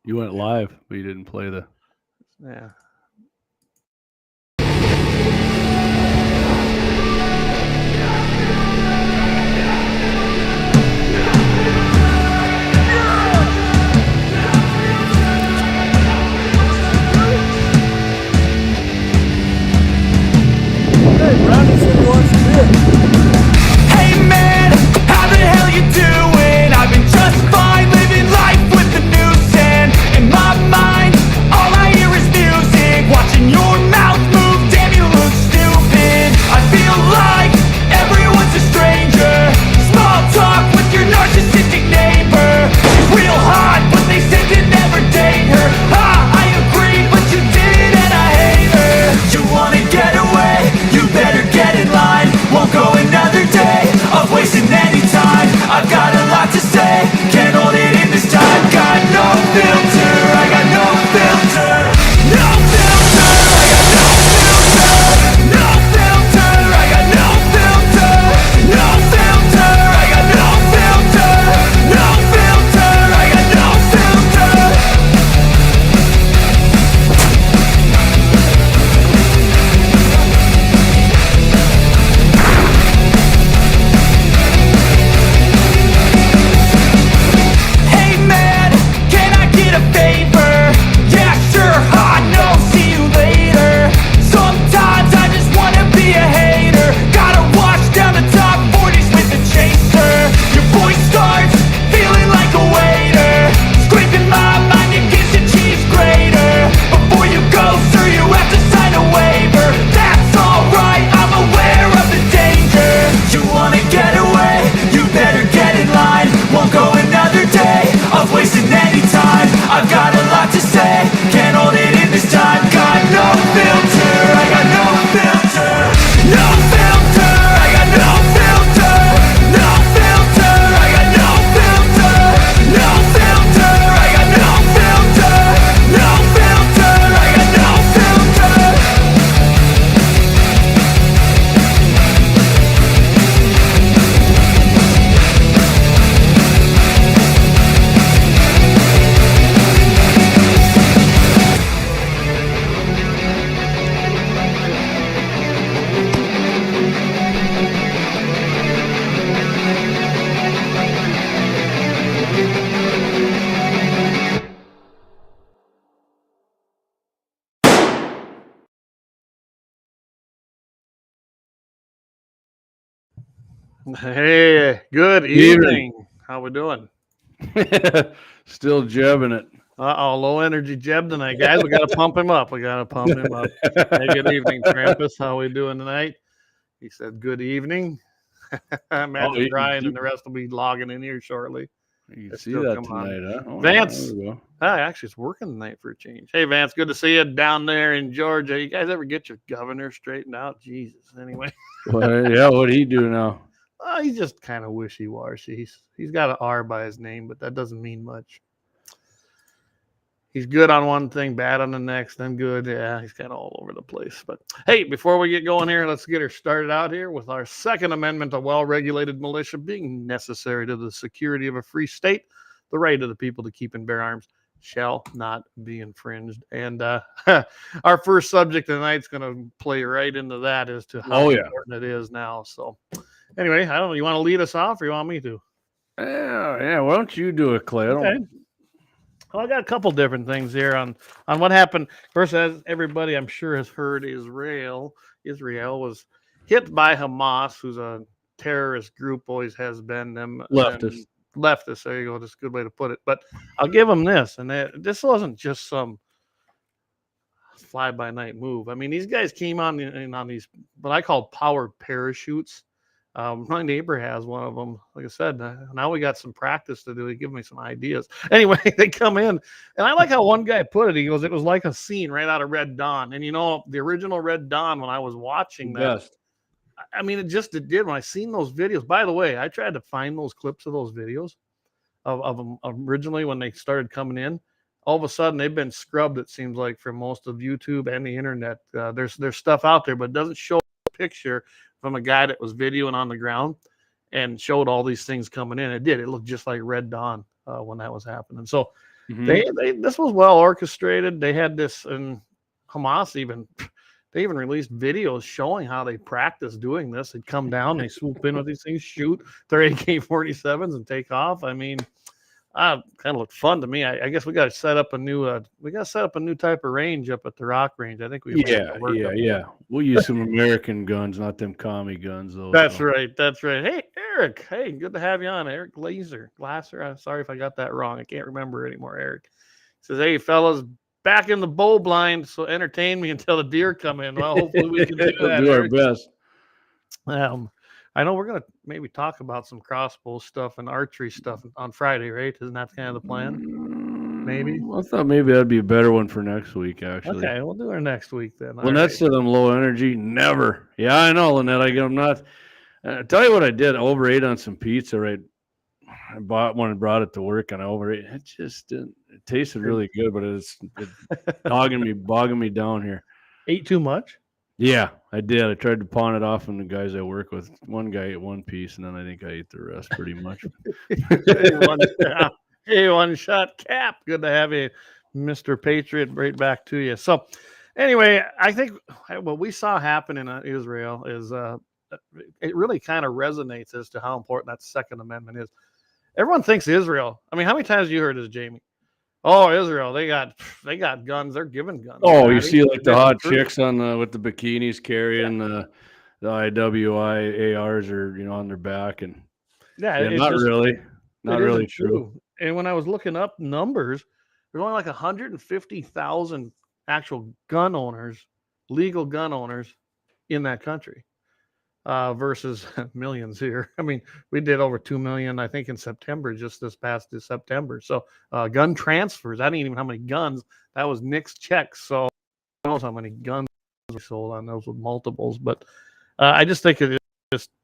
You went live, but you didn't play the. Yeah. Hey man, how the hell you doing? I've been just fine, living life with the noose and in my mind, all I hear is music. Watching your mouth move, damn you look stupid. I feel like everyone's a stranger. Small talk with your narcissistic neighbor. She's real hot, but they said to never date her. I agree, but you did it and I hate her. You wanna get away? You better get in line. Won't go another day of wasting any time. I've got a lot to say, can't hold it in this time. Got no filter, I got no filter. No filter, I got no filter. No filter, I got no filter. No filter, I got no filter. No filter, I got no filter. Hey man, can I get a favor? Yeah, sure, no, see you later. Sometimes I just wanna be a hater. Gotta wash down the top 40s with a chaser. Your voice starts feeling like a waiter. Scraping my mind against a cheese grater. Before you go, sir, you have to sign a waiver. That's alright, I'm aware of the danger. You wanna get away? You better get in line. Won't go another day of wasting any time. I've got a lot to say, can't hold it in this time. Got no filter, I got no filter. No filter, I got no filter. No filter, I got no filter. No filter, I got no filter. No filter, I got no filter. Hey, good evening. How we doing? Still jabbing it. Low energy Jeb tonight, guys. We got to pump him up. Hey, good evening, Trampus. How we doing tonight? He said, "Good evening." Imagine Brian and the rest will be logging in here shortly. You can see that tonight, huh? Vance. Actually, it's working tonight for a change. Hey, Vance, good to see you down there in Georgia. You guys ever get your governor straightened out? Jesus. Anyway. Well, yeah, what'd he do now? He's just kind of wishy-washy. He's got an R by his name, but that doesn't mean much. He's good on one thing, bad on the next, then good. Yeah, he's kind of all over the place. But hey, before we get going here, let's get her started out here with our Second Amendment to well-regulated militia being necessary to the security of a free state. The right of the people to keep and bear arms shall not be infringed. And our first subject tonight is going to play right into that as to how important it is now. So anyway, I don't know. You want to lead us off or you want me to? Yeah. Why don't you do it, Clay? Okay. Well, I got a couple different things here on what happened. First, as everybody I'm sure has heard, Israel was hit by Hamas, who's a terrorist group, always has been. Them leftist. There you go. That's a good way to put it. But I'll give them this, and this wasn't just some fly-by-night move. I mean, these guys came on these what I call powered parachutes. My neighbor has one of them. Like I said, now we got some practice to do. He give me some ideas. Anyway, they come in, and I like how one guy put it. He goes, "It was like a scene right out of Red Dawn." And you know, the original Red Dawn, when I was watching that, I mean, it did when I seen those videos. By the way, I tried to find those clips of those videos of them originally when they started coming in. All of a sudden, they've been scrubbed. It seems like for most of YouTube and the internet, there's stuff out there, but it doesn't show a picture from a guy that was videoing on the ground and showed all these things coming in. It did. It looked just like Red Dawn. when that was happening. So Mhm. this was well orchestrated. They had this, and Hamas even released videos showing how they practice doing this. They'd come down, they swoop in with these things, shoot their AK-47s, and take off. I mean, kind of looked fun to me. I guess we got to set up a new type of range up at the Rock Range. I think we Yeah. We'll use some American guns, not them commie guns, though. That's so. right. That's right. Hey, Eric. Hey, good to have you on, Eric Glasser. I'm sorry if I got that wrong. I can't remember anymore. Eric says, "Hey, fellas, back in the bow blind, so entertain me until the deer come in." Well, hopefully we can do We'll that. do our Eric. best. I know we're gonna maybe talk about some crossbow stuff and archery stuff on Friday, right? Isn't that kind of the plan? Maybe. I thought maybe that'd be a better one for next week, actually. Okay, we'll do her next week then. All Lynette right. said I'm low energy. Never. Yeah, I know, Lynette. I'm not. Tell you what I did. I overate on some pizza, right? I bought one and brought it to work, and I overate. It just didn't. It tasted really good, but it's bogging me down here. Ate too much? Yeah, I did. I tried to pawn it off on the guys I work with. One guy ate one piece, and then I think I ate the rest pretty much. Hey, one shot cap. Good to have you, Mr. Patriot. Right back to you. So, anyway, I think what we saw happen in Israel is it really kind of resonates as to how important that Second Amendment is. Everyone thinks Israel. I mean, how many times have you heard this, Jamie? Oh, Israel, they got guns. They're giving guns. Oh, you see like the hot chicks on with the bikinis carrying the IWIARs or on their back, and not really true. And when I was looking up numbers, there's only like 150,000 actual gun owners, legal gun owners in that country, versus millions here. I mean, we did over 2 million, I think, in September, just this past September. So gun transfers, that ain't even how many guns. That was Nick's checks. So who knows how many guns we sold on those with multiples. But I just think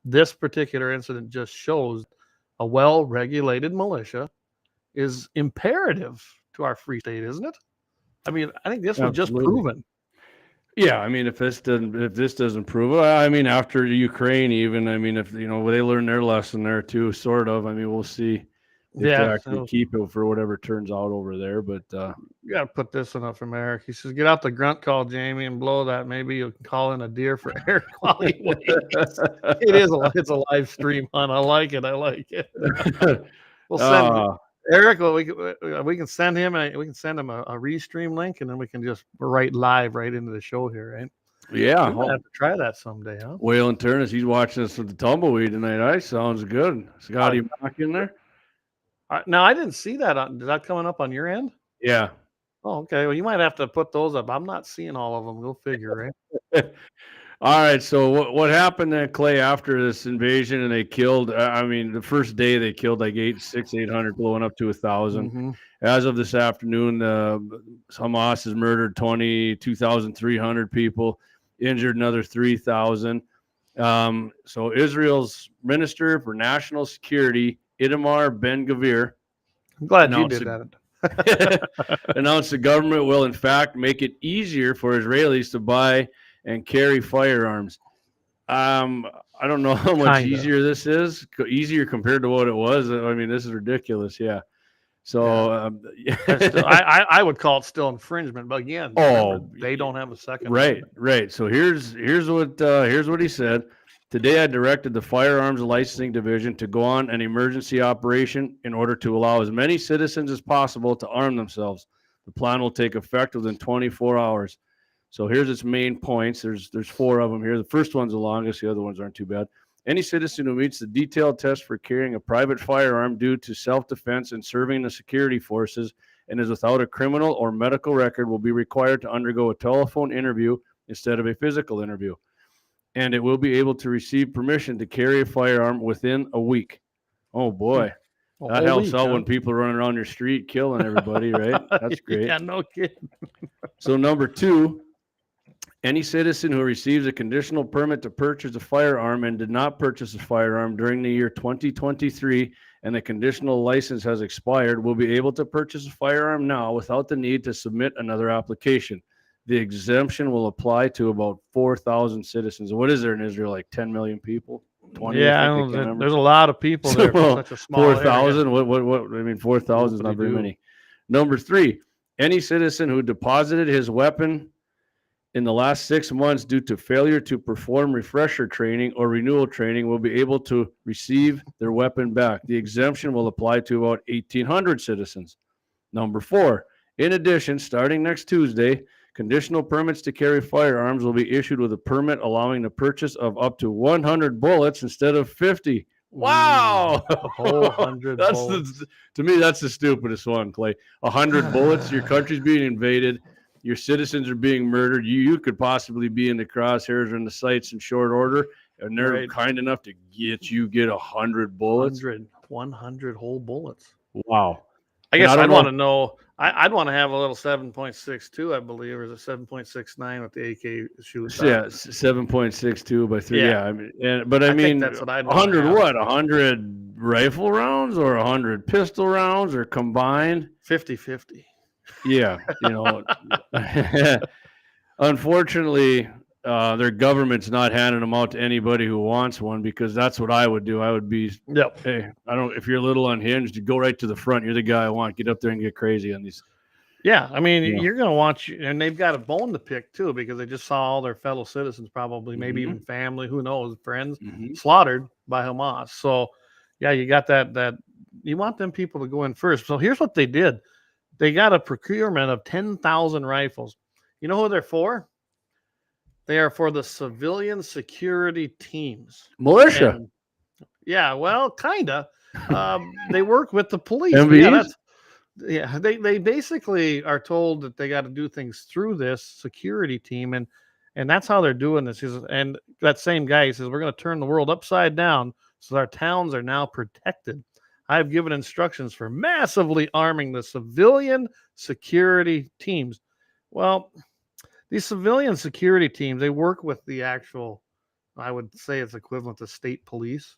this particular incident just shows a well-regulated militia is imperative to our free state, isn't it? I mean, I think this was just proven. Yeah, I mean, if this doesn't prove it, I mean, after Ukraine, even, I mean, if they learn their lesson there too, sort of. I mean, we'll see if they actually keep it for whatever turns out over there. But you got to put this enough from Eric. He says, "Get out the grunt call, Jamie, and blow that. Maybe you can call in a deer for Eric while he waits." It's a live stream hunt. I like it. We'll send Eric. Well, we can send him a restream link, and then we can just write live right into the show here, right? Yeah, we'll have to try that someday, huh? Waylon Turnus, he's watching us with the tumbleweed tonight. Sounds good. Scotty Mock in there. Now I didn't see that. Is that coming up on your end? Yeah. Oh, okay. Well, you might have to put those up. I'm not seeing all of them. Go figure, right? All right. So what happened at Clay after this invasion, and they killed? I mean, the first day they killed like 800, blowing up to 1,000. Mm-hmm. As of this afternoon, Hamas has murdered 22,300 people, injured another 3,000. So Israel's Minister for National Security, Itamar Ben-Gvir, I'm glad you did that. Announced the government will, in fact, make it easier for Israelis to buy and carry firearms. I don't know how much easier this is. Easier compared to what it was. I mean, this is ridiculous. Yeah. So I would call it still infringement. But again, they don't have a second. Right. So here's what he said. Today, I directed the Firearms Licensing Division to go on an emergency operation in order to allow as many citizens as possible to arm themselves. The plan will take effect within 24 hours. So here's its main points. There's 4 of them here. The first one's the longest. The other ones aren't too bad. Any citizen who meets the detailed test for carrying a private firearm due to self-defense and serving the security forces and is without a criminal or medical record will be required to undergo a telephone interview instead of a physical interview. And it will be able to receive permission to carry a firearm within a week. Oh, boy. That helps out when people are running around your street killing everybody, right? That's great. Yeah, no kidding. So number 2, any citizen who receives a conditional permit to purchase a firearm and did not purchase a firearm during the year 2023 and the conditional license has expired will be able to purchase a firearm now without the need to submit another application. The exemption will apply to about 4,000 citizens. What is there in Israel, like 10 million people? 20. Yeah, I I think, I don't, can't remember. there's a lot of people there for such a small area. 4,000. What? I mean, 4,000 is not very Whoopity-doo. many. Number 3, any citizen who deposited his weapon in the last 6 months due to failure to perform refresher training or renewal training will be able to receive their weapon back. The exemption will apply to about 1,800 citizens. Number 4, in addition, starting next Tuesday, conditional permits to carry firearms will be issued with a permit allowing the purchase of up to 100 bullets instead of 50. Wow! A whole 100 That's bullets. to me, that's the stupidest one, Clay. 100 bullets, your country's being invaded, your citizens are being murdered. You could possibly be in the crosshairs or in the sights in short order, and they're Right. kind enough to get 100 bullets. 100 whole bullets. Wow. I And guess I don't I'd know- want to know. I'd want to have a little 7.62, I believe, or is it 7.69 with the AK shoots? Yeah, 7.62 by 3. Yeah. Yeah, I mean, but I I think mean, that's what I'd wanna 100 have. what? 100 rifle rounds or 100 pistol rounds or combined? 50-50. Yeah, unfortunately, their government's not handing them out to anybody who wants one, because that's what I would do. I would be, Yep. hey, if you're a little unhinged, you go right to the front. You're the guy I want. Get up there and get crazy on these. Yeah, I mean, Yeah. you're going to want you, and they've got a bone to pick too, because they just saw all their fellow citizens, probably, maybe Mhm. even family, who knows, friends, Mhm. slaughtered by Hamas. So, yeah, you got that you want them people to go in first. So here's what they did: they got a procurement of 10,000 rifles. You know who they're for? They are for the civilian security teams. Militia. And- yeah, well, kinda. They work with the police. MVs? They basically are told that they got to do things through this security team, and that's how they're doing this. And that same guy, he says, we're going to turn the world upside down so our towns are now protected. I've given instructions for massively arming the civilian security teams. Well, these civilian security teams, they work with the actual, I would say it's equivalent to state police.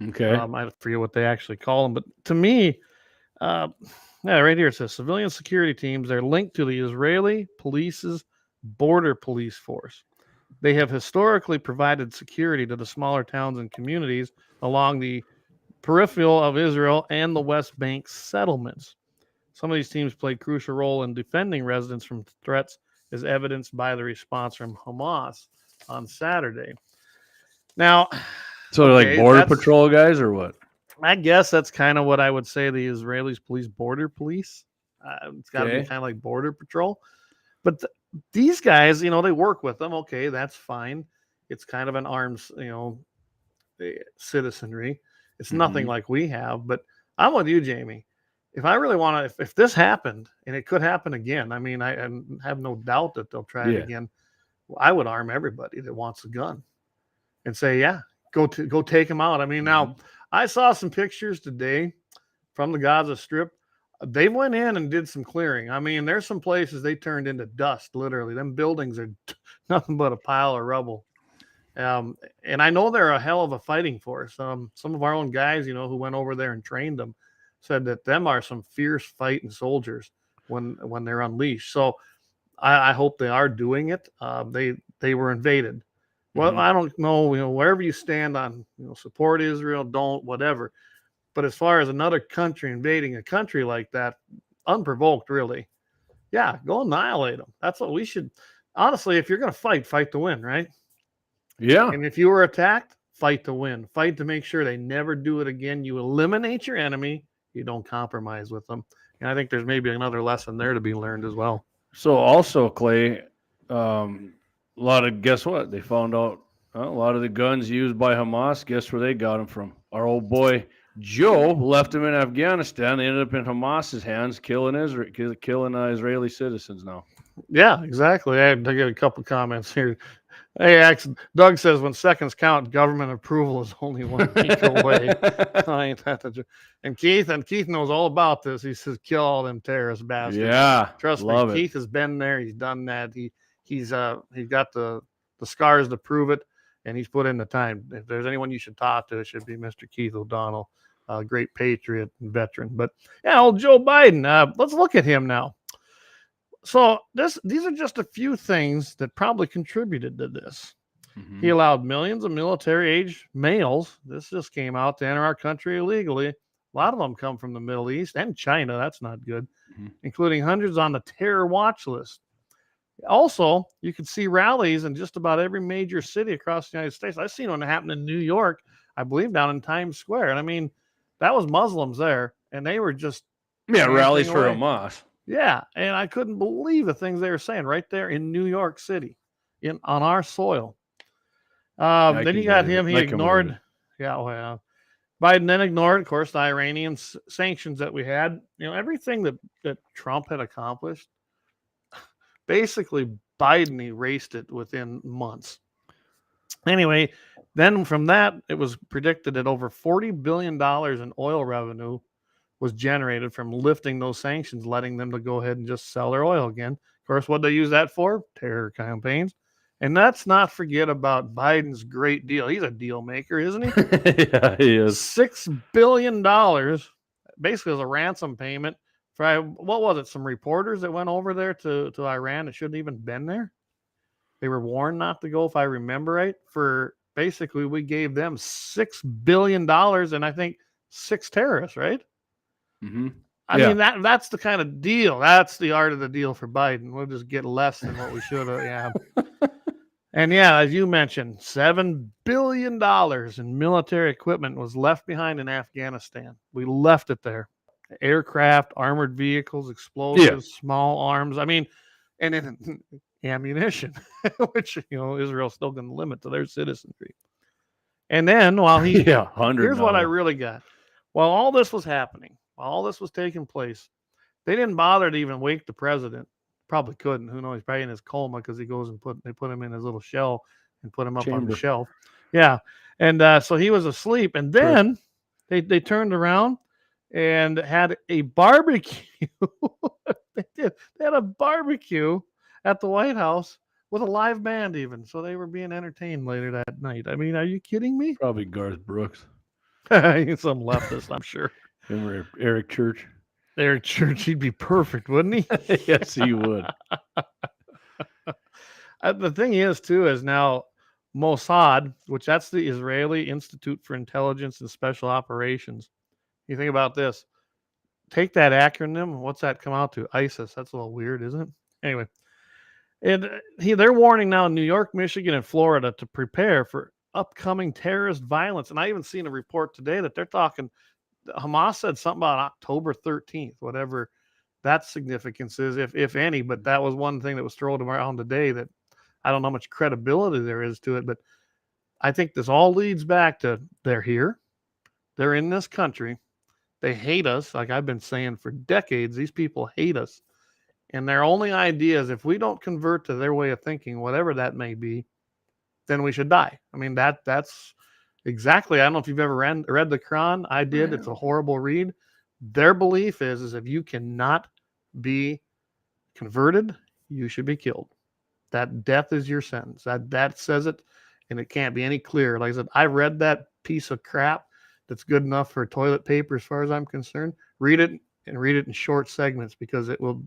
Okay. I forget what they actually call them, but to me, yeah, right here it says civilian security teams. They're linked to the Israeli police's border police force. They have historically provided security to the smaller towns and communities along the peripheral of Israel and the West Bank settlements. Some of these teams played crucial role in defending residents from threats, as evidenced by the response from Hamas on Saturday. Now, So they're okay, like border that's- patrol guys or what? I guess that's kind of what I would say the Israelis police, border police. It's got to be Okay. kind of like border patrol. But these guys, they work with them. Okay, that's fine. It's kind of an arms, citizenry. It's nothing Mhm. like we have. But I'm with you, Jamie. If I really want to, if this happened, and it could happen again, I mean, I have no doubt that they'll try Yeah. it again. I would arm everybody that wants a gun and say, yeah, go take them out. I mean, now I saw some pictures today from the Gaza Strip. They went in and did some clearing. I mean, there's some places they turned into dust, literally. Them buildings are nothing but a pile of rubble. And I know they're a hell of a fighting force. Some of our own guys, who went over there and trained them, said that them are some fierce fighting soldiers when they're unleashed. So I hope they are doing it. They were invaded. Well, Mhm. I don't know, wherever you stand on, support Israel, don't, whatever. But as far as another country invading a country like that, unprovoked, really, yeah, go annihilate them. That's what we should. Honestly, if you're going to fight to win, right? Yeah. And if you were attacked, fight to win. Fight to make sure they never do it again. You eliminate your enemy. You don't compromise with them. And I think there's maybe another lesson there to be learned as well. So also, Clay, guess what? They found out a lot of the guns used by Hamas, guess where they got them from? Our old boy Joe left them in Afghanistan. They ended up in Hamas's hands, killing Israeli citizens now. Yeah, exactly. I get a couple comments here. Hey, Doug says when seconds count, government approval is only 1 week away. And Keith knows all about this. He says, kill all them terrorist bastards. Yeah. Trust love me, it. Keith has been there. He's done that. He's got the scars to prove it, and he's put in the time. If there's anyone you should talk to, it should be Mr. Keith O'Donnell, a great patriot and veteran. But yeah, old Joe Biden. Let's look at him now. So these are just a few things that probably contributed to this. He allowed millions of military-age males, this just came out, to enter our country illegally. A lot of them come from the Middle East and China. That's not good, including hundreds on the terror watch list. Also, you could see rallies in just about every major city across the United States. I've seen one happen in New York, I believe, down in Times Square. And I mean, that was Muslims there, and they were just rallies for away. Hamas. Yeah, and I couldn't believe the things they were saying right there in New York City, on our soil. Then you got him. He ignored. Yeah, well, Biden then ignored, of course, the Iranian sanctions that we had. Everything that Trump had accomplished. Basically, Biden erased it within months. Anyway, then from that, it was predicted that over $40 billion in oil revenue was generated from lifting those sanctions, letting them to go ahead and just sell their oil again. Of course, what they use that for? Terror campaigns. And let's not forget about Biden's great deal. He's a deal maker, isn't he? Yeah, he is. $6 billion, basically as a ransom payment. What was it? Some reporters that went over there to Iran that shouldn't even been there. They were warned not to go, if I remember right. For basically, we gave them $6 billion and I think 6 terrorists, right? I mean, that's the kind of deal. That's the art of the deal for Biden. We'll just get less than what we should have. Yeah. And yeah, as you mentioned, $7 billion in military equipment was left behind in Afghanistan. We left it there. Aircraft, armored vehicles, explosives, small arms. I mean, and then ammunition, which Israel's still going to limit to their citizenry. And then while here's what I really got. While all this was happening, while all this was taking place, they didn't bother to even wake the president. Probably couldn't. Who knows? He's probably in his coma because he goes and they put him in his little shell and put him up on the shelf. Yeah, and so he was asleep. And then they turned around and had a barbecue. They had a barbecue at the White House with a live band even. So they were being entertained later that night. I mean, are you kidding me? Probably Garth Brooks. Some leftist, I'm sure. Remember Eric Church? Eric Church, he'd be perfect, wouldn't he? Yes, he would. The thing is, too, is now Mossad, which that's the Israeli Institute for Intelligence and Special Operations. You think about this. Take that acronym. What's that come out to? ISIS. That's a little weird, isn't it? Anyway. And they're warning now in New York, Michigan, and Florida to prepare for upcoming terrorist violence. And I even seen a report today that they're talking, Hamas said something about October 13th, whatever that significance is, if any. But that was one thing that was thrown around today that I don't know how much credibility there is to it. But I think this all leads back to they're here. They're in this country. They hate us. Like I've been saying for decades, these people hate us. And their only idea is if we don't convert to their way of thinking, whatever that may be, then we should die. I mean, that's exactly. I don't know if you've ever read the Quran. I did. It's a horrible read. Their belief is if you cannot be converted, you should be killed. That death is your sentence. That says it, and it can't be any clearer. Like I said, I read that piece of crap that's good enough for toilet paper as far as I'm concerned. Read it and read it in short segments because it will.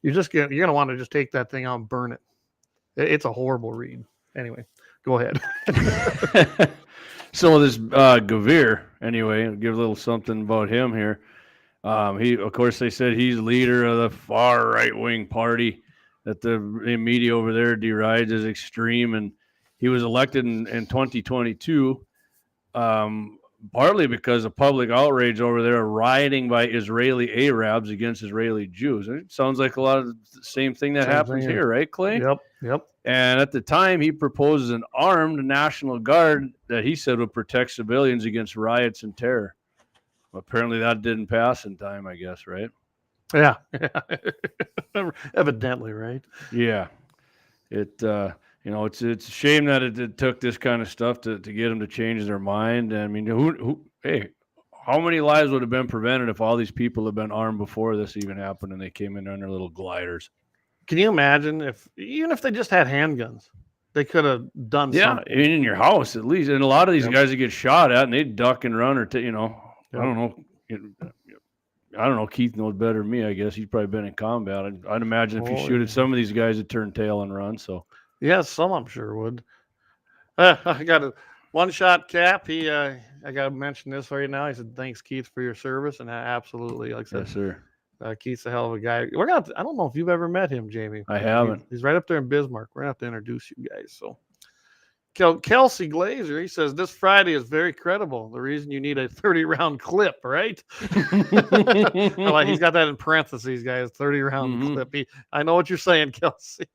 You're gonna want to just take that thing out and burn it. It's a horrible read. Anyway, go ahead. So this Gavir, anyway, I'll give a little something about him here. He, of course, they said he's leader of the far right-wing party that the media over there derides as extreme, and he was elected in 2022, partly because of public outrage over there, rioting by Israeli Arabs against Israeli Jews. It sounds like a lot of the same thing that happens here, right, Clay? Yep. And at the time, he proposes an armed National Guard that he said would protect civilians against riots and terror. Well, apparently that didn't pass in time, I guess, right? Yeah. Evidently, right? Yeah. It's a shame that it took this kind of stuff to get them to change their mind. I mean, hey, how many lives would have been prevented if all these people had been armed before this even happened and they came in on their little gliders? Can you imagine even if they just had handguns, they could have done something? Yeah, in your house at least. And a lot of these guys that get shot at and they duck and run or, I don't know. I don't know. Keith knows better than me, I guess. He's probably been in combat. I'd imagine if you shoot at some of these guys, it turn tail and run. So, yeah, some I'm sure would. I got a one-shot cap. I got to mention this right now. He said, "Thanks, Keith, for your service." And absolutely, like I said, Yes, sir. Keith's a hell of a guy. I don't know if you've ever met him, Jamie. I haven't. He's right up there in Bismarck. We're gonna have to introduce you guys. So, Kelsey Glazer, he says this Friday is very credible. The reason you need a 30-round clip, right? Like he's got that in parentheses, guys. 30-round clip. I know what you're saying, Kelsey.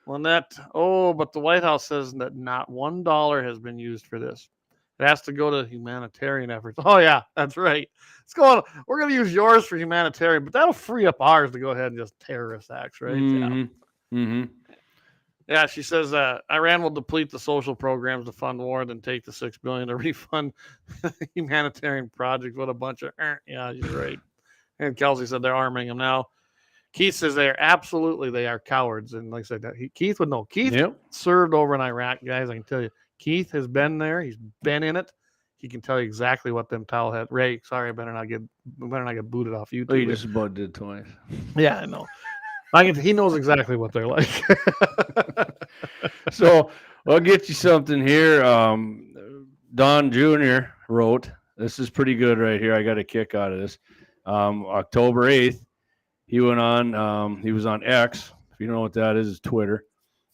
Lynette, but the White House says that not $1 has been used for this. It has to go to humanitarian efforts. Oh yeah, that's right. We're going to use yours for humanitarian, but that'll free up ours to go ahead and just terrorist acts, right? Yeah, she says Iran will deplete the social programs to fund war, then take the $6 billion to refund humanitarian projects. What a bunch of yeah, you're right. And Kelsey said they're arming them now. Keith says they are cowards, and like I said, Keith would know. Keith served over in Iraq, guys. I can tell you, Keith has been there. He's been in it. He can tell you exactly what them towel had. Ray, sorry, I better not get booted off YouTube. Oh, you just about did twice. Yeah, I know. He knows exactly what they're like. So I'll get you something here. Don Jr. wrote, this is pretty good right here. I got a kick out of this. October 8th, he went on, he was on X. If you don't know what that is, it's Twitter.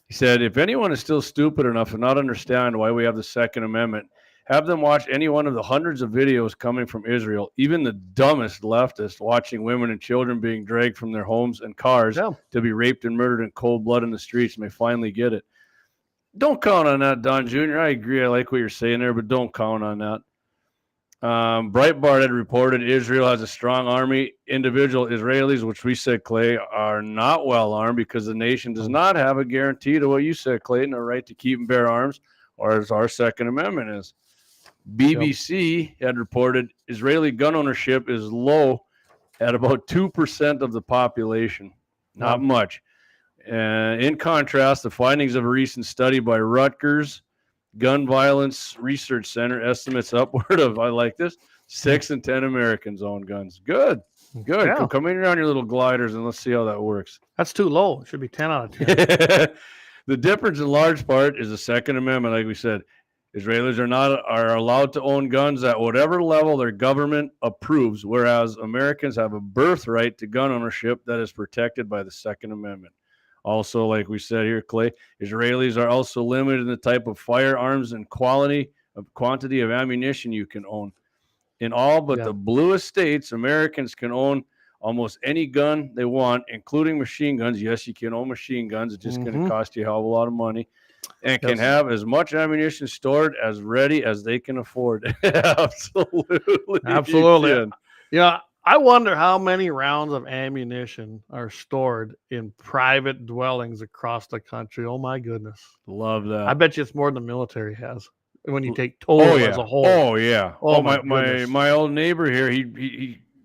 He said, if anyone is still stupid enough to not understand why we have the Second Amendment, have them watch any one of the hundreds of videos coming from Israel, even the dumbest leftist watching women and children being dragged from their homes and cars to be raped and murdered in cold blood in the streets, and they finally get it. Don't count on that, Don Jr. I agree. I like what you're saying there, but don't count on that. Breitbart had reported Israel has a strong army. Individual Israelis, which we said, Clay, are not well armed because the nation does not have a guarantee to what you said, Clayton, a right to keep and bear arms, or as our Second Amendment is. BBC had reported Israeli gun ownership is low at about 2% of the population. Not much. In contrast, the findings of a recent study by Rutgers Gun Violence Research Center estimates upward of, I like this, 6 in 10 Americans own guns. Good. Yeah. Come in here on your little gliders and let's see how that works. That's too low. It should be 10 out of 10. The difference in large part is the Second Amendment, like we said. Israelis are allowed to own guns at whatever level their government approves, whereas Americans have a birthright to gun ownership that is protected by the Second Amendment. Also, like we said here, Clay, Israelis are also limited in the type of firearms and quantity of ammunition you can own. In all but the bluest states, Americans can own almost any gun they want, including machine guns. Yes, you can own machine guns. It's just going to cost you a hell of a lot of money. And can have as much ammunition stored as ready as they can afford. Absolutely. Yeah, I wonder how many rounds of ammunition are stored in private dwellings across the country. Oh, my goodness. Love that. I bet you it's more than the military has when you take total as a whole. Oh, yeah. Oh, my old neighbor here,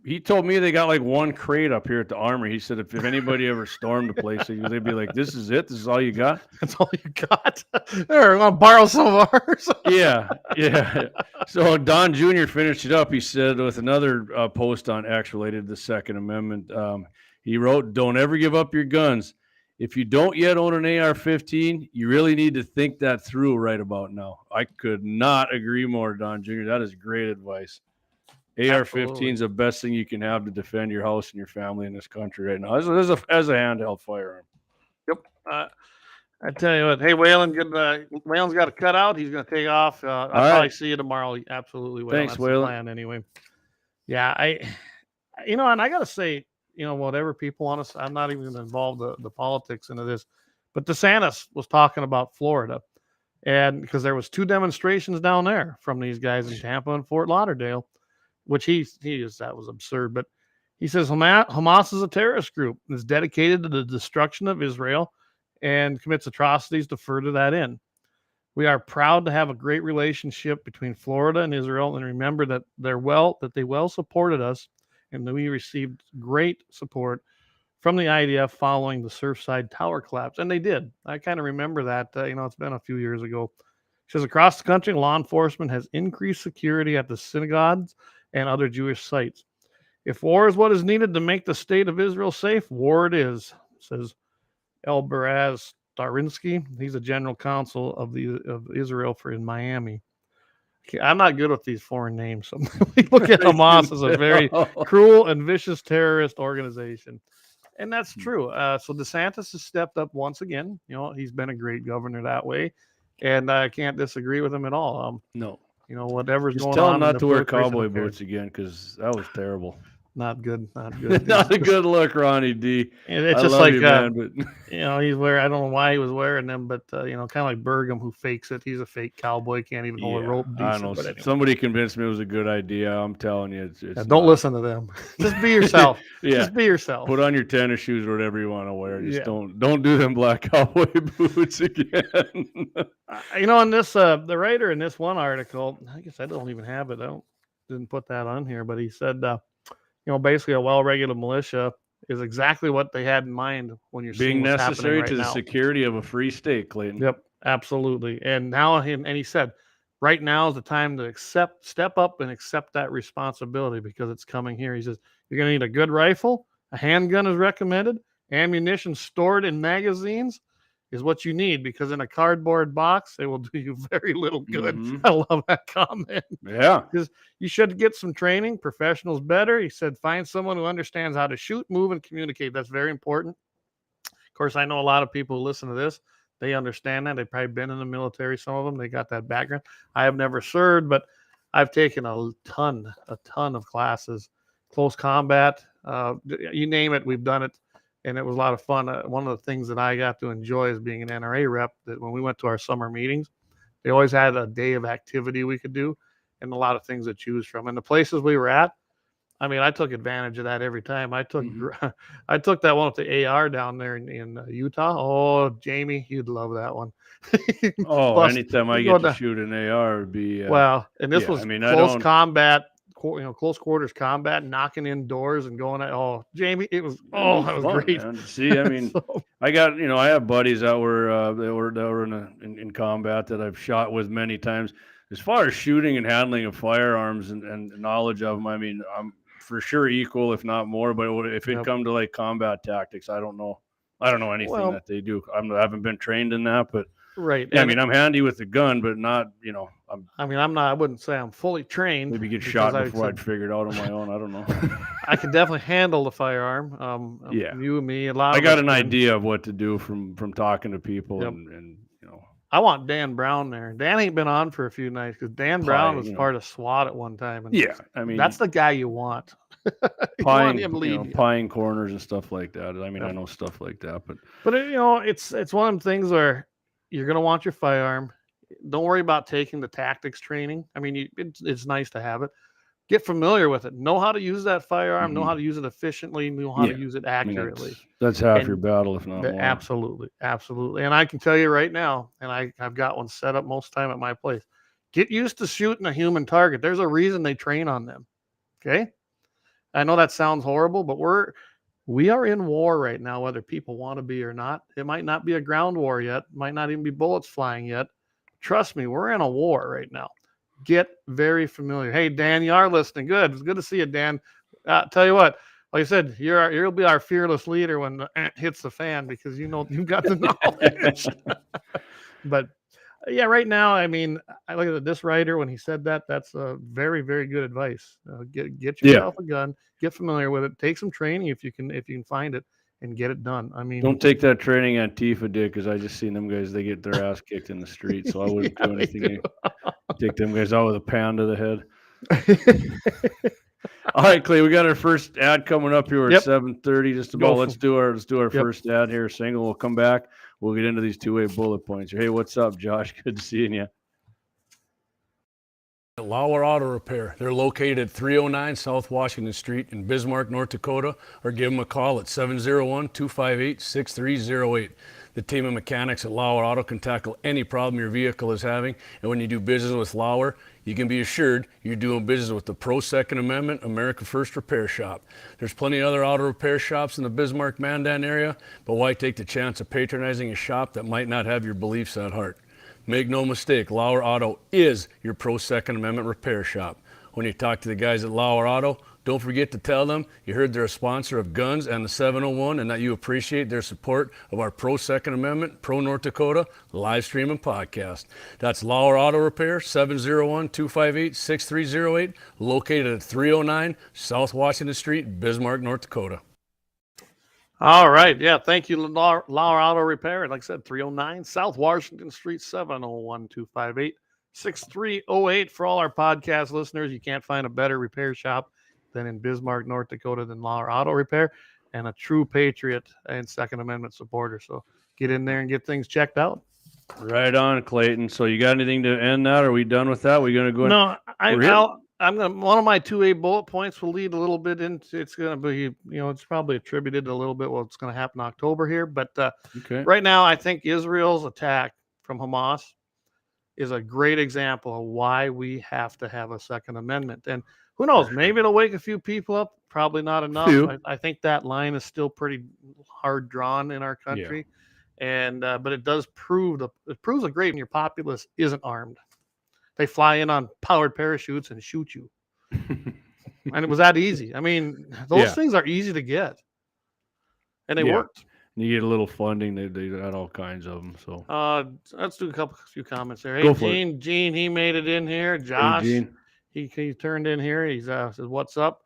he told me they got like one crate up here at the Armory. He said if anybody ever stormed the place, they'd be like, this is it? This is all you got? That's all you got? Here, want to borrow some of ours? Yeah. So Don Jr. finished it up. He said with another post on X related to the Second Amendment. He wrote, don't ever give up your guns. If you don't yet own an AR-15, you really need to think that through right about now. I could not agree more, Don Jr. That is great advice. AR-15 is the best thing you can have to defend your house and your family in this country right now as a handheld firearm. Yep. I tell you what, hey, Waylon, Waylon's got a cutout. He's going to take off. I'll probably see you tomorrow. Absolutely, Waylon. Thanks, Waylon. The plan anyway. Yeah, and I got to say, whatever people want to, I'm not even going to involve the politics into this, but DeSantis was talking about Florida, and because there was 2 demonstrations down there from these guys in Tampa and Fort Lauderdale, which that was absurd. But he says Hamas is a terrorist group and is dedicated to the destruction of Israel and commits atrocities to further that end. We are proud to have a great relationship between Florida and Israel, and remember that they well supported us, and that we received great support from the IDF following the Surfside Tower collapse. And they did. I kind of remember that. It's been a few years ago. He says across the country, law enforcement has increased security at the synagogues and other Jewish sites. If war is what is needed to make the state of Israel safe, war it is, says El Baraz Starinsky. He's a general counsel of Israel in Miami. Okay, I'm not good with these foreign names. So we look at Hamas as a very cruel and vicious terrorist organization. And that's true. So DeSantis has stepped up once again. He's been a great governor that way. And I can't disagree with him at all. No. Whatever's Just going tell on. him not to wear birthplace of cowboy America. boots again, because that was terrible. Not good. Not good. Not a good look, Ronnie D. And it's I just love like, you, man, but he's wearing, I don't know why he was wearing them, but, kind of like Burgum, who fakes it. He's a fake cowboy. Can't even hold a rope decent. I know. But anyway. Somebody convinced me it was a good idea. I'm telling you. It's Don't not. listen to them. Just be yourself. Yeah. Just be yourself. Put on your tennis shoes or whatever you want to wear. Just don't do them black cowboy boots again. In this, the writer in this one article, I guess I don't even have it. Didn't put that on here, but he said, basically a well-regulated militia is exactly what they had in mind when you're being seeing what's necessary right to the now. security of a free state, Clayton. Yep, absolutely. And now, he said, right now is the time to step up and accept that responsibility, because it's coming here. He says, you're going to need a good rifle, a handgun is recommended, ammunition stored in magazines is what you need, because in a cardboard box, it will do you very little good. Mhm. I love that comment. Yeah. Because you should get some training. Professionals better. He said, find someone who understands how to shoot, move, and communicate. That's very important. Of course, I know a lot of people who listen to this. They understand that. They've probably been in the military, some of them. They got that background. I have never served, but I've taken a ton of classes. Close combat, you name it, we've done it. And it was a lot of fun. One of the things that I got to enjoy as being an NRA rep, that when we went to our summer meetings, they always had a day of activity we could do and a lot of things to choose from. And the places we were at, I took advantage of that every time. I took I took that one with the AR down there in Utah. Oh, Jamie, you'd love that one. Anytime I get to shoot an AR would be and this was close combat. Close quarters combat, knocking in doors and going at, Jamie, that was fun, great. Man. See, I got, I have buddies that were in combat that I've shot with many times. As far as shooting and handling of firearms and knowledge of them, I'm for sure equal, if not more. But if it come to like combat tactics, I don't know anything that they do. I haven't been trained in that, but right. Yeah, I'm handy with the gun, but not, I'm not. I wouldn't say I'm fully trained. Maybe get shot before I'd figure it out on my own. I don't know. I can definitely handle the firearm. You and me, I got an idea of what to do from talking to people, and I want Dan Brown there. Dan ain't been on for a few nights because Dan Brown was part of SWAT at one time. And that's the guy you want. Pine corners and stuff like that. I know stuff like that, but it's one of them things where you're gonna want your firearm. Don't worry about taking the tactics training. It's nice to have it. Get familiar with it. Know how to use that firearm. Know how to use it efficiently. Know how to use it accurately. That's half your battle, if not more. Absolutely. And I can tell you right now, and I've got one set up most time at my place. Get used to shooting a human target. There's a reason they train on them. Okay? I know that sounds horrible, but we are in war right now, whether people want to be or not. It might not be a ground war yet. Might not even be bullets flying yet. Trust me, we're in a war right now. Get very familiar. Hey, Dan, you are listening. Good. It's good to see you, Dan. Tell you what, like I said, you'll be our fearless leader when it hits the fan, because you've got the knowledge. But yeah, right now, I look at this writer when he said that. That's a very, very good advice. Get yourself a gun. Get familiar with it. Take some training if you can find it, and get it done. Don't take that training Antifa did, because I just seen them guys. They get their ass kicked in the street, so I wouldn't do anything. Take them guys out with a pound to the head. All right, Clay, we got our first ad coming up here at 7:30. Just about. Let's do our first ad here. Single. We'll come back. We'll get into these two-way bullet points. Hey, what's up, Josh? Good seeing you. Lauer Auto Repair. They're located at 309 South Washington Street in Bismarck, North Dakota, or give them a call at 701-258-6308. The team of mechanics at Lauer Auto can tackle any problem your vehicle is having, and when you do business with Lauer, you can be assured you're doing business with the Pro-Second Amendment America First Repair Shop. There's plenty of other auto repair shops in the Bismarck-Mandan area, but why take the chance of patronizing a shop that might not have your beliefs at heart? Make no mistake, Lauer Auto is your Pro-Second Amendment repair shop. When you talk to the guys at Lauer Auto, Don't forget to tell them you heard they're a sponsor of Guns and the 701 and that you appreciate their support of our Pro Second Amendment, Pro North Dakota live stream and podcast. That's Lauer Auto Repair, 701-258-6308, located at 309 South Washington Street, Bismarck, North Dakota. All right. Yeah. Thank you, Lauer Auto Repair. Like I said, 309 South Washington Street, 701-258-6308. For all our podcast listeners, you can't find a better repair shop than in Bismarck, North Dakota, than Lauer Auto Repair, and a true patriot and Second Amendment supporter. So get in there and get things checked out. Right on, Clayton. So you got anything to end that? Are we done with that? We're going to go. No, I'm gonna. One of my 2A bullet points will lead a little bit into. It's going to be, it's probably attributed a little bit what's going to happen in October here. But Okay. right now, I think Israel's attack from Hamas is a great example of why we have to have a Second Amendment. And who knows? Maybe it'll wake a few people up. Probably not enough. I think that line is still pretty hard drawn in our country. And but it does proves a great when your populace isn't armed. They fly in on powered parachutes and shoot you. And it was that easy. I mean, those things are easy to get. And they worked. You get a little funding. They got all kinds of them. So let's do a few comments there. Hey, Gene, he made it in here. Josh, hey, he turned in here. He says, "What's up?"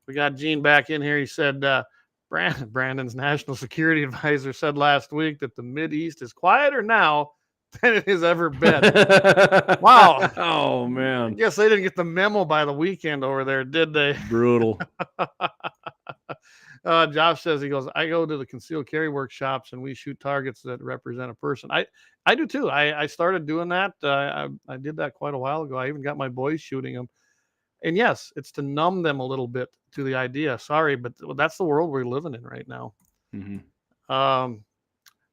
We got Gene back in here. He said, Brandon's national security advisor said last week that the Mideast is quieter now than it has ever been. Wow. Oh, man. I guess they didn't get the memo by the weekend over there, did they? Brutal. Josh says, he goes, I go to the concealed carry workshops and we shoot targets that represent a person. I do too. I started doing that. I did that quite a while ago. I even got my boys shooting them. And yes, it's to numb them a little bit to the idea. Sorry, but that's the world we're living in right now. Mm-hmm.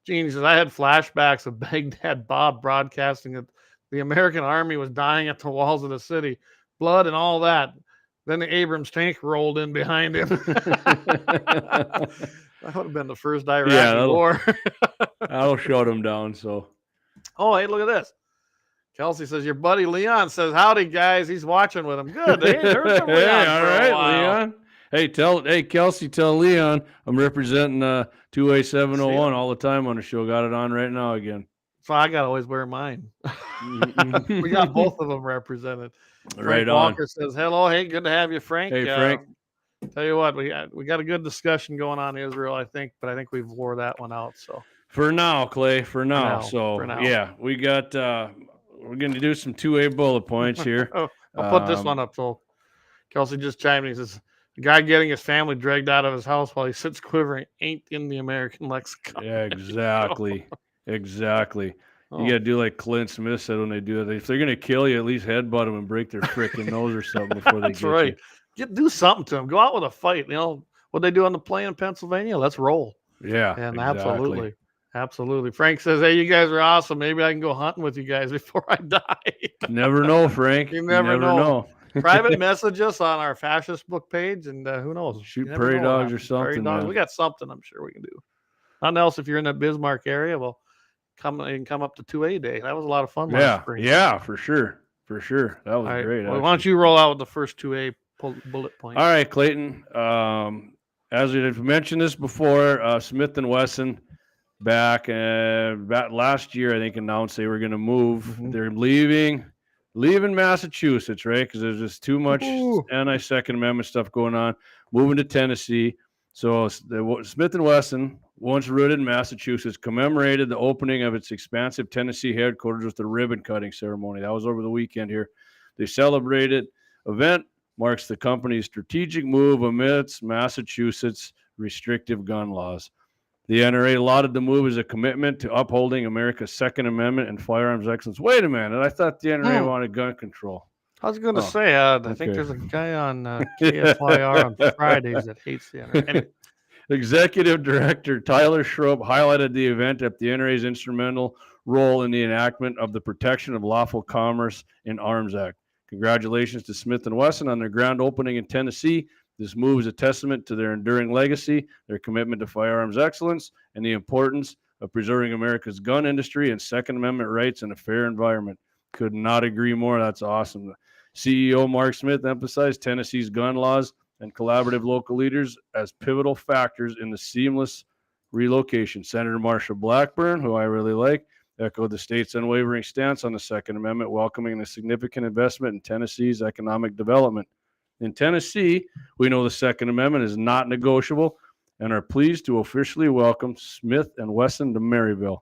Gene says, I had flashbacks of Baghdad Bob broadcasting that the American army was dying at the walls of the city, blood and all that. Then the Abrams tank rolled in behind him. That would have been the first Iraqi war. That'll shut him down. So, oh, hey, look at this. Kelsey says, your buddy Leon says, howdy, guys. He's watching with him. Good. They ain't heard from Leon all for right, a while. Leon. Hey, Kelsey, tell Leon I'm representing 2A701 all the time on the show. Got it on right now again. So I got to always wear mine. We got both of them represented. Frank Walker says, hello. Hey, good to have you, Frank. Hey, Frank. Tell you what, we got a good discussion going on in Israel, I think, but I think we've wore that one out. So for now, Clay, for now. Yeah, we got we're going to do some 2A bullet points here. I'll put this one up. So Kelsey just chimed in. He says, the guy getting his family dragged out of his house while he sits quivering ain't in the American lexicon. Yeah, exactly. Exactly. You got to do like Clint Smith said when they do it. If they're going to kill you, at least headbutt them and break their freaking nose or something before they get you. Do something to them. Go out with a fight. What they do on the plane in Pennsylvania? Let's roll. Yeah, and exactly. Absolutely. Frank says, hey, you guys are awesome. Maybe I can go hunting with you guys before I die. Never know, Frank. You never know. Private message us on our fascist book page, and who knows? Shoot prairie dogs or something. We got something I'm sure we can do. Nothing else if you're in that Bismarck area. Well, come up to 2A day. That was a lot of fun last spring. Yeah, for sure. That was great. Well, why don't you roll out with the first 2A bullet point? All right, Clayton. As we mentioned this before, Smith & Wesson back last year, I think, announced they were going to move. Mm-hmm. They're leaving Massachusetts, right? Because there's just too much anti-Second Amendment stuff going on. Moving to Tennessee. So Smith & Wesson, once rooted in Massachusetts, commemorated the opening of its expansive Tennessee headquarters with a ribbon-cutting ceremony. That was over the weekend here. They celebrated. Event marks the company's strategic move amidst Massachusetts' restrictive gun laws. The NRA lauded the move as a commitment to upholding America's Second Amendment and firearms excellence. Wait a minute. I thought the NRA wanted gun control. I was going to say, I think there's a guy on KFYR on Fridays that hates the NRA. Anyway. Executive Director Tyler Schroep highlighted the event at the NRA's instrumental role in the enactment of the Protection of Lawful Commerce in Arms Act. Congratulations to Smith & Wesson on their grand opening in Tennessee. This move is a testament to their enduring legacy, their commitment to firearms excellence, and the importance of preserving America's gun industry and Second Amendment rights in a fair environment. Could not agree more. That's awesome. CEO Mark Smith emphasized Tennessee's gun laws and collaborative local leaders as pivotal factors in the seamless relocation. Senator Marsha Blackburn, who I really like, echoed the state's unwavering stance on the Second Amendment, welcoming a significant investment in Tennessee's economic development. In Tennessee, we know the Second Amendment is not negotiable and are pleased to officially welcome Smith & Wesson to Maryville.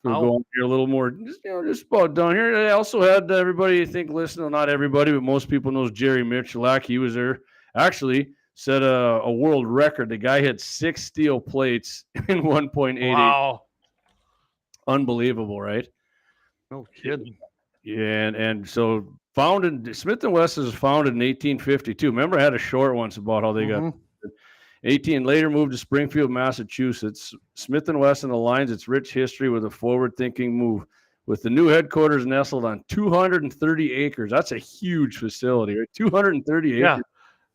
We'll go on here a little more, just about done here. I also had everybody, I think, listening, not everybody, but most people knows Jerry Michalak. He was there. Actually, set a world record. The guy hit 6 steel plates in 1.88. Wow. Unbelievable, right? No kidding. Yeah, and so Smith & Wesson was founded in 1852. Remember, I had a short once about how they got 18, later moved to Springfield, Massachusetts. Smith & Wesson aligns its rich history with a forward-thinking move. With the new headquarters nestled on 230 acres. That's a huge facility, right? 230 acres. Yeah,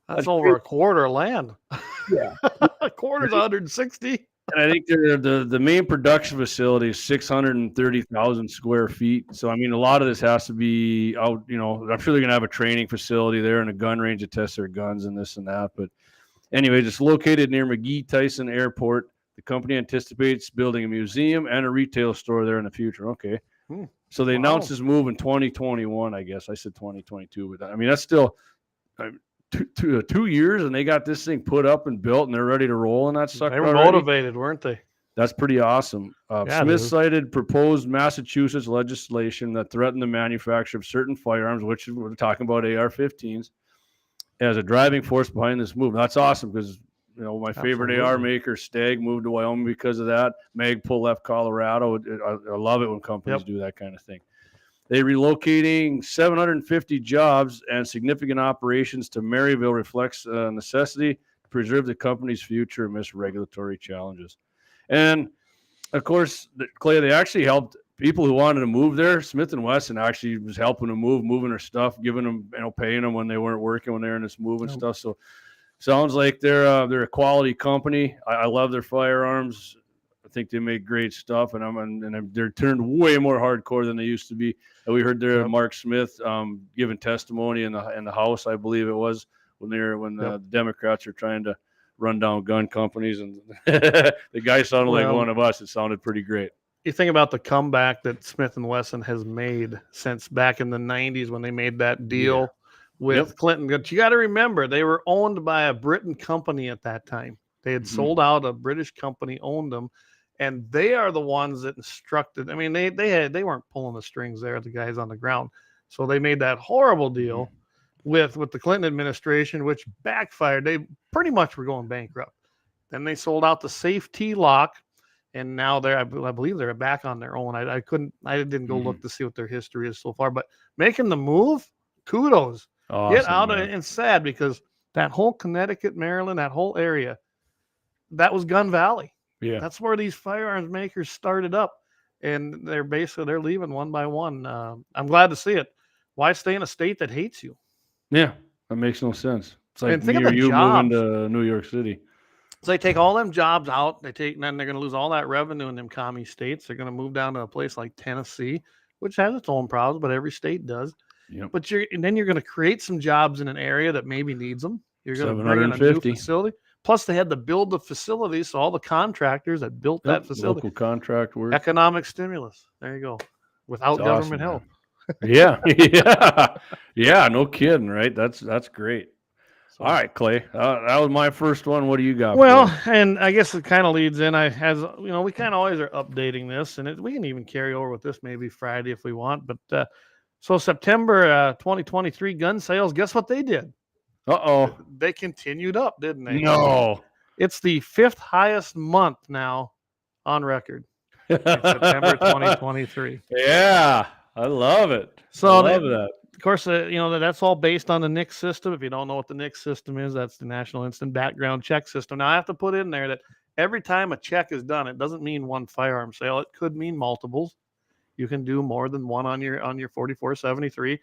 that's over a quarter of land. Yeah. A quarter's 160. And I think the main production facility is 630,000 square feet. So, I mean, a lot of this has to be out, I'm sure they're going to have a training facility there and a gun range to test their guns and this and that. But anyway, it's located near McGee-Tyson Airport. The company anticipates building a museum and a retail store there in the future. Okay. So they announced this move in 2021, I guess. I said 2022. But I mean, that's still 2 years, and they got this thing put up and built, and they're ready to roll in that sucker. They were motivated, weren't they? That's pretty awesome. Yeah, Smith cited proposed Massachusetts legislation that threatened the manufacture of certain firearms, which we're talking about AR-15s, as a driving force behind this move. That's awesome because, my favorite AR maker, Stag, moved to Wyoming because of that. Magpul left Colorado. I love it when companies do that kind of thing. They relocating 750 jobs and significant operations to Maryville reflects necessity to preserve the company's future amidst regulatory challenges. And of course, Clay, they actually helped people who wanted to move there. Smith & Wesson actually was helping them moving their stuff, giving them, paying them when they weren't working, when they were in this move and stuff. So sounds like they're a quality company. I love their firearms. I think they make great stuff, and they're turned way more hardcore than they used to be. And we heard there Mark Smith giving testimony in the House, I believe it was, when the Democrats are trying to run down gun companies, and the guy sounded like one of us. It sounded pretty great. You think about the comeback that Smith & Wesson has made since back in the 90s when they made that deal with Clinton. But you got to remember, they were owned by a Britain company at that time. They had sold out. A British company owned them, and they are the ones that instructed. I mean, they weren't pulling the strings there, the guys on the ground. So they made that horrible deal with the Clinton administration, which backfired. They pretty much were going bankrupt. Then they sold out the safety lock, and now I believe they're back on their own. I didn't go look to see what their history is so far, but making the move, kudos. Awesome, get out of it. And sad because that whole Connecticut, Maryland, that whole area, that was Gun Valley. Yeah, that's where these firearms makers started up, and they're leaving one by one. I'm glad to see it. Why stay in a state that hates you? Yeah, that makes no sense. It's like think of the you jobs. moving to New York City. So they take all them jobs out. Then they're going to lose all that revenue in them commie states. They're going to move down to a place like Tennessee, which has its own problems, but every state does. Yep. But then you're going to create some jobs in an area that maybe needs them. You're going to bring in a new facility. Plus, they had to build the facility, so all the contractors that built that facility. Local contract work. Economic stimulus. There you go. Without government help. Yeah. No kidding, right? That's great. All right, Clay. That was my first one. What do you got? Well, and I guess it kind of leads in. We kind of always are updating this, and we can even carry over with this maybe Friday if we want. But so September 2023 gun sales. Guess what they did? They continued up, didn't they? No. It's the 5th highest month now on record. In September 2023. Yeah, I love it. So I love that. Of course, that's all based on the NICS system. If you don't know what the NICS system is, that's the National Instant Background Check System. Now, I have to put in there that every time a check is done, it doesn't mean one firearm sale. It could mean multiples. You can do more than one on your 4473.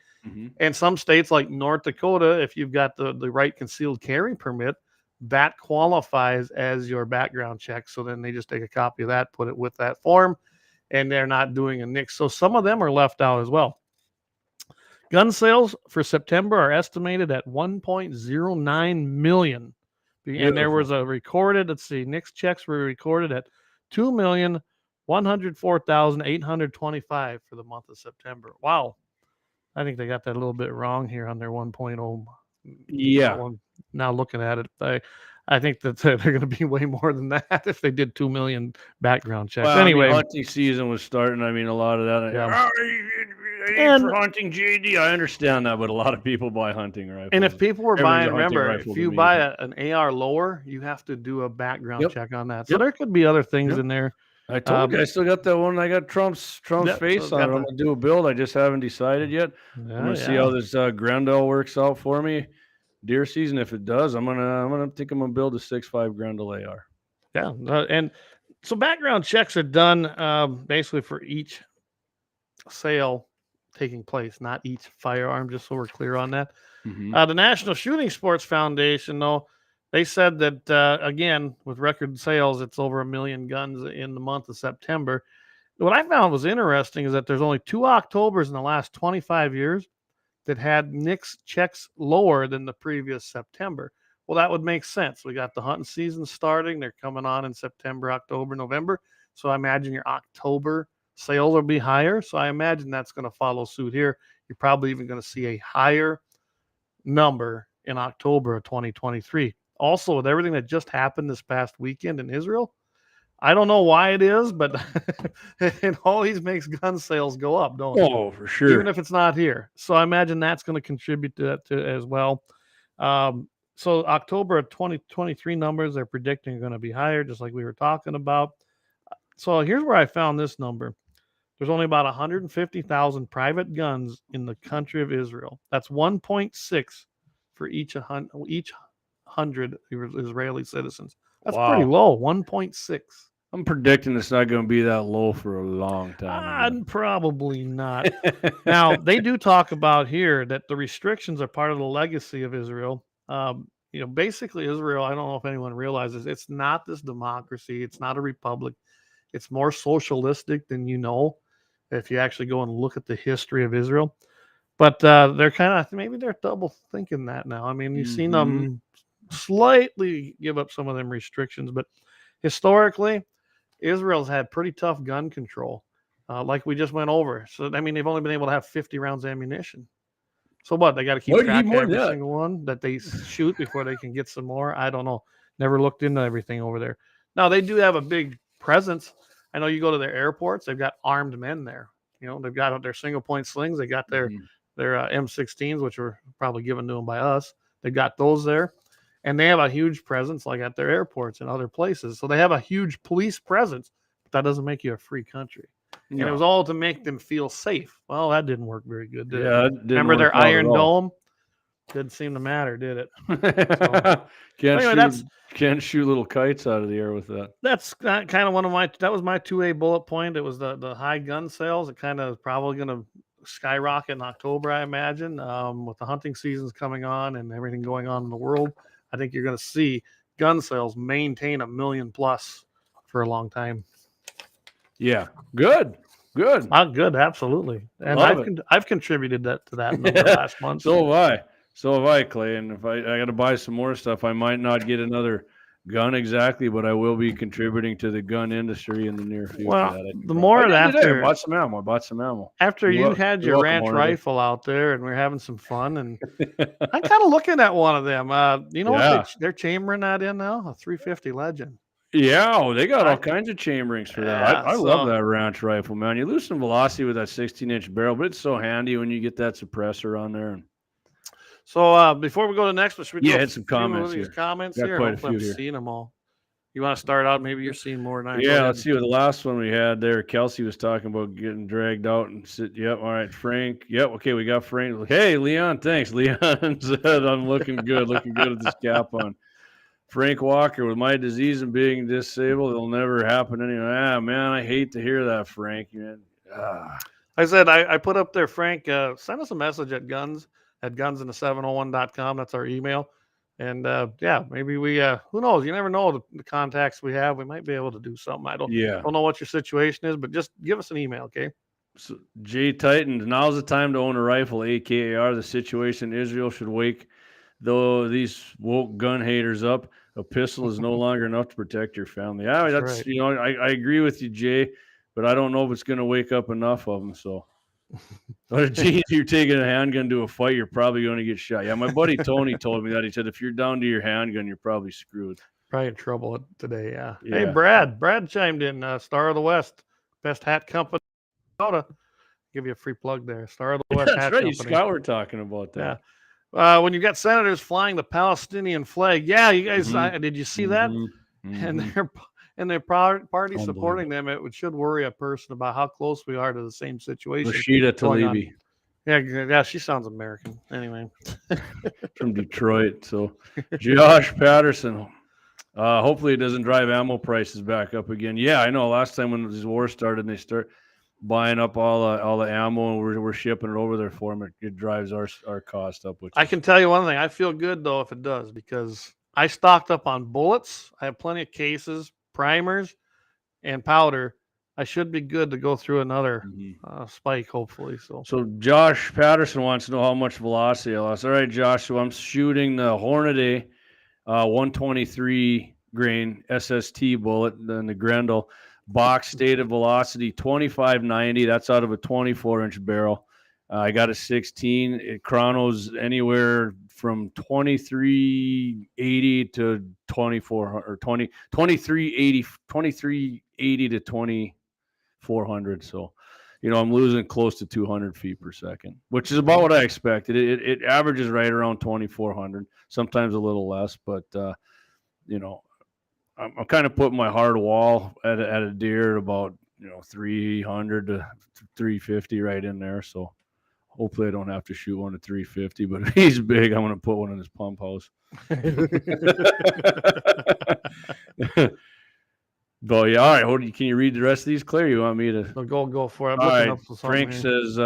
And some states like North Dakota, if you've got the right concealed carry permit, that qualifies as your background check. So then they just take a copy of that, put it with that form, and they're not doing a NICS. So some of them are left out as well. Gun sales for September are estimated at 1.09 million. And there was a recorded, let's see, NICS checks were recorded at 2,104,825 for the month of September. Wow. I think they got that a little bit wrong here on their 1.0. Yeah. Now looking at it, I think that they're going to be way more than that if they did 2 million background checks. Well, anyway, hunting season was starting. I mean, a lot of that. Yeah. And for hunting JD, I understand that, but a lot of people buy hunting rifles. and if people were Everything's buying, a hunting remember, rifle if to you me. buy an AR lower, you have to do a background Yep. check on that. So Yep. there could be other things Yep. in there. I told you I still got that one. I got Trump's Yeah, face so on it. got I'm gonna do a build. I just haven't decided yet. I'm gonna see how this Grendel works out for me. Deer season, if it does, I'm gonna build a 6.5 Grendel AR. Yeah, and so background checks are done basically for each sale taking place, not each firearm. Just so we're clear on that. Mhm. The National Shooting Sports Foundation, though, they said that again, with record sales, it's over 1 million guns in the month of September. What I found was interesting is that there's only 2 Octobers in the last 25 years that had NICS checks lower than the previous September. Well, that would make sense. We got the hunting season starting. They're coming on in September, October, November. So I imagine your October sales will be higher. So I imagine that's going to follow suit here. You're probably even going to see a higher number in October of 2023. Also, with everything that just happened this past weekend in Israel, I don't know why it is, but it always makes gun sales go up, don't it? Oh, for sure. Even if it's not here. So I imagine that's going to contribute to that as well. So October of 2023 numbers they're predicting are going to be higher, just like we were talking about. So here's where I found this number. There's only about 150,000 private guns in the country of Israel. That's 1.6 for each 100 Israeli citizens. That's pretty low, 1.6. I'm predicting it's not going to be that low for a long time. Probably not. Now, they do talk about here that the restrictions are part of the legacy of Israel. Basically, Israel, I don't know if anyone realizes, it's not this democracy. It's not a republic. It's more socialistic than if you actually go and look at the history of Israel. But they're kind of, maybe they're double thinking that now. I mean, you've seen them slightly give up some of them restrictions, but historically, Israel's had pretty tough gun control, like we just went over. So, I mean, they've only been able to have 50 rounds of ammunition. So what? They got to keep track of every single one that they shoot before they can get some more? I don't know. Never looked into everything over there. Now, they do have a big presence. I know you go to their airports, they've got armed men there. They've got their single-point slings. They got their M16s, which were probably given to them by us. They got those there. And they have a huge presence like at their airports and other places. So they have a huge police presence, but that doesn't make you a free country. No. And it was all to make them feel safe. Well, that didn't work very good, did it? Remember their Iron Dome? Didn't seem to matter, did it? Can't shoot little kites out of the air with that. That's kind of that was my 2A bullet point. It was the high gun sales. It kind of probably going to skyrocket in October, I imagine, with the hunting seasons coming on and everything going on in the world. I think you're going to see gun sales maintain 1 million plus for a long time. Yeah, good. Good, absolutely. And I've contributed to that in the last month. So have I, Clay. And if I got to buy some more stuff, I might not get another gun exactly, but I will be contributing to the gun industry in the near future. Well, the more after I bought some ammo. After you had your ranch rifle out there, and we are having some fun, and I'm kind of looking at one of them. What they're chambering that in now? A 350 Legend. Yeah, they got all kinds of chamberings for that. I love that ranch rifle, man. You lose some velocity with that 16-inch barrel, but it's so handy when you get that suppressor on there. So before we go to the next one, should we hit some comments here? Comments got here? Quite a few here. Seeing them all. You want to start out? Maybe you're seeing more than I. Yeah, let's see what the last one we had there. Kelsey was talking about getting dragged out and sit. Yep, all right, Frank. Yep, okay, we got Frank. Hey, Leon, thanks. Leon said I'm looking good with this cap on. Frank Walker, with my disease and being disabled, it'll never happen anyway. Man, I hate to hear that, Frank. I said I put up there, Frank, send us a message at gunsinthe701.com. That's our email. And maybe we who knows? You never know the contacts we have. We might be able to do something. I don't know what your situation is, but just give us an email, okay? So, Jay Titan, now's the time to own a rifle, AKAR. The situation in Israel should wake these woke gun haters up. A pistol is no longer enough to protect your family. Yeah, that's right. you know, I agree with you, Jay, but I don't know if it's going to wake up enough of them. So, but geez, you're taking a handgun to a fight, you're probably going to get shot. Yeah, my buddy Tony told me that. He said if you're down to your handgun, you're probably screwed. Probably in trouble today. Yeah. Yeah. Hey, Brad chimed in. Star of the West, best hat company. Dakota. Give you a free plug there. Star of the West That's hat right. You company. Scott were talking about that. Yeah. When you got senators flying the Palestinian flag, yeah, you guys, did you see that? And their party supporting them, it should worry a person about how close we are to the same situation. Rashida Tlaib. Yeah, she sounds American. Anyway, from Detroit. So, Josh Patterson. Hopefully, it doesn't drive ammo prices back up again. Yeah, I know. Last time when this war started, and they start buying up all the ammo, and we're shipping it over there for them. It drives our cost up. Which I can tell you one thing. I feel good though if it does, because I stocked up on bullets. I have plenty of cases, primers, and powder. I should be good to go through another spike, hopefully. So Josh Patterson wants to know how much velocity I lost. All right, Josh. So I'm shooting the Hornady 123 grain SST bullet, then the Grendel box stated velocity 2590. That's out of a 24-inch barrel. I got a 16. It chronos anywhere from 2380 to 2400 or 2380 to 2400. So, I'm losing close to 200 feet per second, which is about what I expected. It averages right around 2400, sometimes a little less, but I'm kind of putting my hard wall at a deer at about 300 to 350 right in there. So hopefully I don't have to shoot one at 350, but if he's big, I'm going to put one in his pump house. But yeah, all right. Can you read the rest of these, Claire? You want me to go for it? All right. Frank says,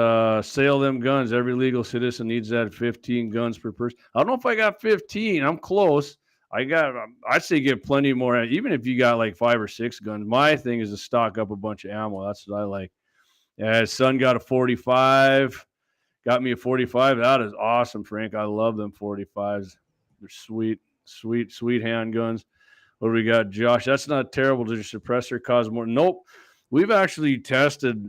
sale them guns. Every legal citizen needs that 15 guns per person. I don't know if I got 15. I'm close. I'd say get plenty more. Even if you got like 5 or 6 guns. My thing is to stock up a bunch of ammo. That's what I like. Yeah, his son got a 45. Got me a 45. That is awesome, Frank. I love them 45s. They're sweet handguns. What do we got, Josh? That's not terrible. Does your suppressor cause more? Nope. We've actually tested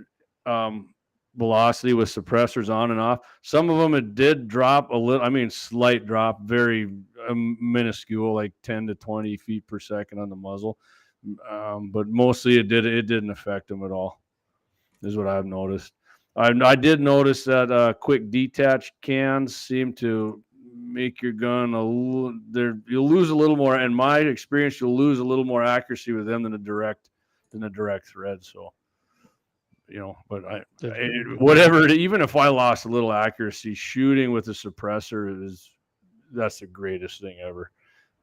velocity with suppressors on and off. Some of them it did drop a little. I mean, slight drop, very minuscule, like 10 to 20 feet per second on the muzzle. But mostly it didn't affect them at all. Is what I've noticed. I did notice that quick detach cans seem to make your gun you'll lose a little more. In my experience, you'll lose a little more accuracy with them than a direct thread. So, but whatever. Even if I lost a little accuracy, shooting with a suppressor that's the greatest thing ever.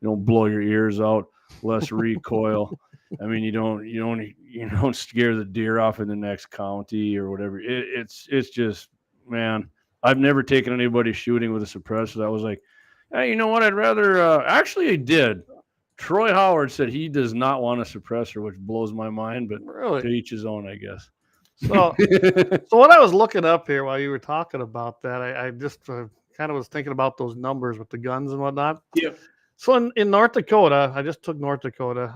You don't blow your ears out, less recoil. I mean, you don't scare the deer off in the next county or whatever. It's just, man. I've never taken anybody shooting with a suppressor that was like, hey, you know what? I'd rather. Actually, I did. Troy Howard said he does not want a suppressor, which blows my mind. But really, to each his own, I guess. So what I was looking up here while you were talking about that, I just kind of was thinking about those numbers with the guns and whatnot. Yeah. So in North Dakota, I just took North Dakota.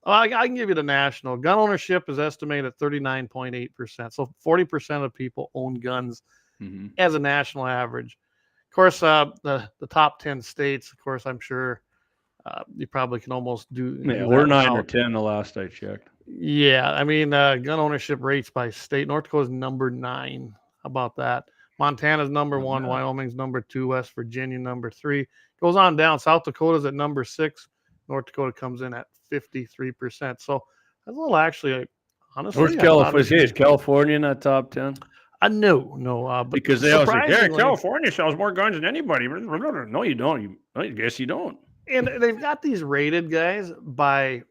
I can give you the national. Gun ownership is estimated at 39.8%. So 40% of people own guns as a national average. Of course, the top 10 states, of course, I'm sure you probably can almost do. Yeah, we're 9 or 10 the last I checked. Yeah, I mean, gun ownership rates by state. North Dakota's number 9. How about that? Montana's number 1. Wyoming's number 2. West Virginia number 3. Goes on down. South Dakota's at number 6. North Dakota comes in at 53%. So that's a little actually, honestly. Where's California? Is California in that top 10? No. Because they always say, yeah, California sells more guns than anybody. No, you don't. I guess you don't. And they've got these rated, guys, by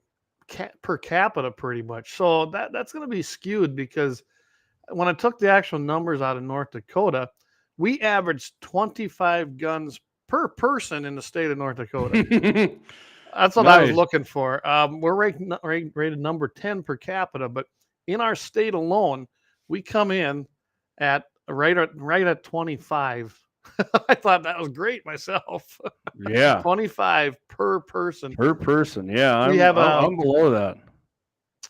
per capita pretty much. So that's going to be skewed, because when I took the actual numbers out of North Dakota, we averaged 25 guns per person in the state of North Dakota. That's what I was looking for. We're rated number 10 per capita, but in our state alone, we come in at right at 25. I thought that was great myself. Yeah, 25 per person. per person. Yeah, We have I'm below that.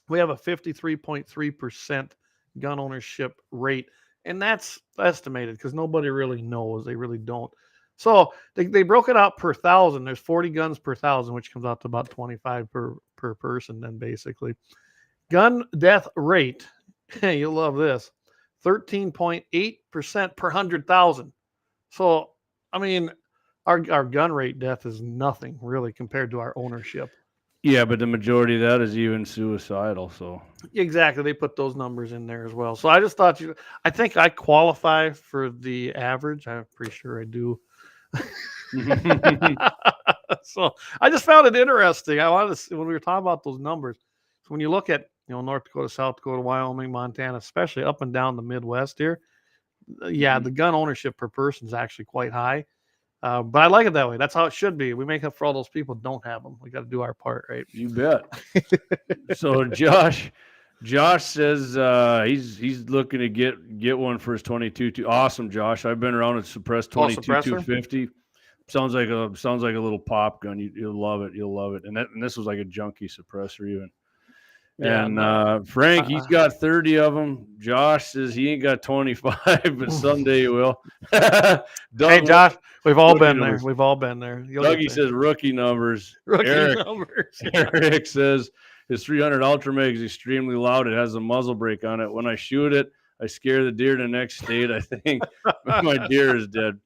We have a 53.3% gun ownership rate, and that's estimated because nobody really knows. They really don't. So they broke it out per thousand. There's 40 guns per thousand, which comes out to about 25 per person. Then basically, gun death rate. You'll love this. 13.8% per 100,000. So I mean, our gun rate death is nothing really compared to our ownership. Yeah, but the majority of that is even suicidal. So Exactly. They put those numbers in there as well. So I just thought I think I qualify for the average. I'm pretty sure I do. So I just found it interesting. I wanted to see when we were talking about those numbers. So when you look at, North Dakota, South Dakota, Wyoming, Montana, especially up and down the Midwest here, yeah, the gun ownership per person is actually quite high. But I like it that way. That's how it should be. We make up for all those people who don't have them. We got to do our part, right? you bet. So Josh says he's looking to get one for his 22. Awesome, Josh. I've been around a suppressed 22 250. Sounds like a little pop gun. You'll love it. You'll love it. And this was like a junky suppressor even. Yeah, and Frank, he's got 30 of them. Josh says he ain't got 25, but someday he will. Doug, hey, Josh, we've all been there. We've all been there. Dougie says rookie numbers. Eric says his 300 Ultra Mag is extremely loud. It has a muzzle brake on it. When I shoot it, I scare the deer the next state. I think my deer is dead.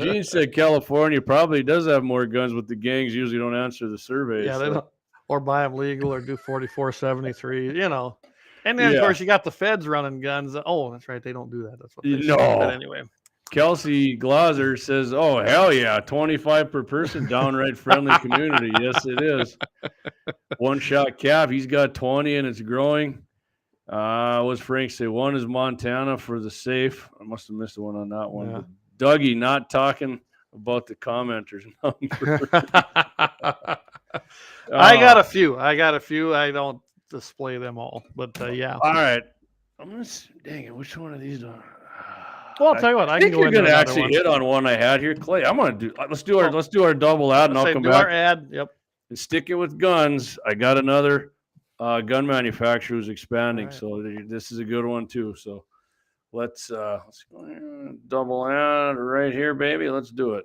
Gene said California probably does have more guns, but the gangs usually don't answer the survey. Yeah, they don't. Or buy them legal or do 4473, And then, of course, you got the feds running guns. Oh, that's right. They don't do that. That's what they say. But anyway. Kelsey Glauser says, oh, hell yeah, 25 per person, downright friendly community. Yes, it is. One Shot Cap, he's got 20 and it's growing. What's Frank say? One is Montana for the safe. I must have missed one on that one. Yeah. Dougie not talking about the commenters number. I got a few. I don't display them all, but yeah. All right. Dang it. Which one of these? Well, I'll tell you what. I think you're going to actually hit on one I had here, Clay. I'm going to do. Let's do our double ad, and I'll come back. Our ad. Yep. And stick it with guns. I got another gun manufacturer who's expanding, right. so this is a good one too. So let's go ahead, double ad right here, baby. Let's do it.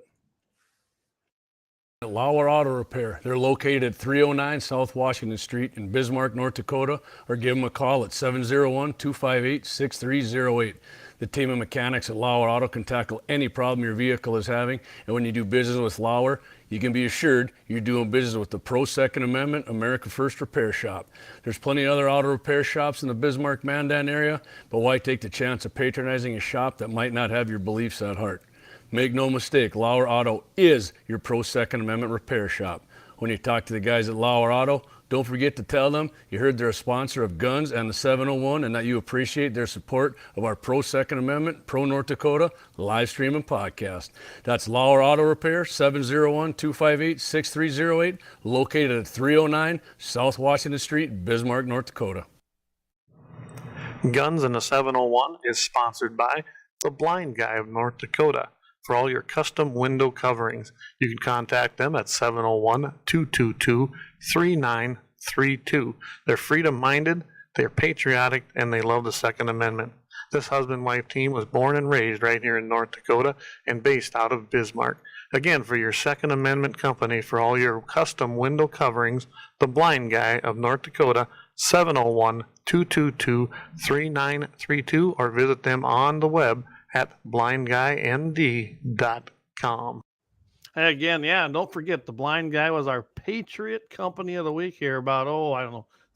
Lauer Auto Repair. They're located at 309 South Washington Street in Bismarck, North Dakota, or give them a call at 701-258-6308. The team of mechanics at Lauer Auto can tackle any problem your vehicle is having, and when you do business with Lauer, you can be assured you're doing business with the Pro Second Amendment America First Repair Shop. There's plenty of other auto repair shops in the Bismarck-Mandan area, but why take the chance of patronizing a shop that might not have your beliefs at heart? Make no mistake, Lauer Auto is your Pro Second Amendment repair shop. When you talk to the guys at Lauer Auto, don't forget to tell them you heard they're a sponsor of Guns and the 701 and that you appreciate their support of our Pro Second Amendment, Pro North Dakota live stream and podcast. That's Lauer Auto Repair, 701-258-6308, located at 309 South Washington Street, Bismarck, North Dakota. Guns and the 701 is sponsored by the Blind Guy of North Dakota. For all your custom window coverings, you can contact them at 701-222-3932. They're freedom-minded, they're patriotic, and they love the Second Amendment. This husband-wife team was born and raised right here in North Dakota and based out of Bismarck. Again, for your Second Amendment company, for all your custom window coverings, the Blind Guy of North Dakota, 701-222-3932, or visit them on the web at blindguynd.com. Again, yeah, and don't forget, the Blind Guy was our Patriot Company of the Week here about,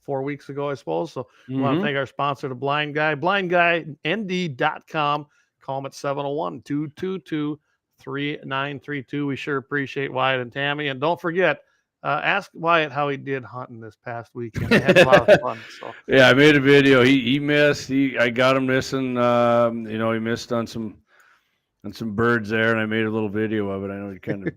4 weeks ago, I suppose. So we want to thank our sponsor, the Blind Guy, blindguynd.com. Call them at 701-222-3932. We sure appreciate Wyatt and Tammy. And don't forget, ask Wyatt how he did hunting this past weekend. He had a lot of fun. So. Yeah, I made a video. He missed. I got him missing. He missed on some and some birds there, and I made a little video of it. I know he kind of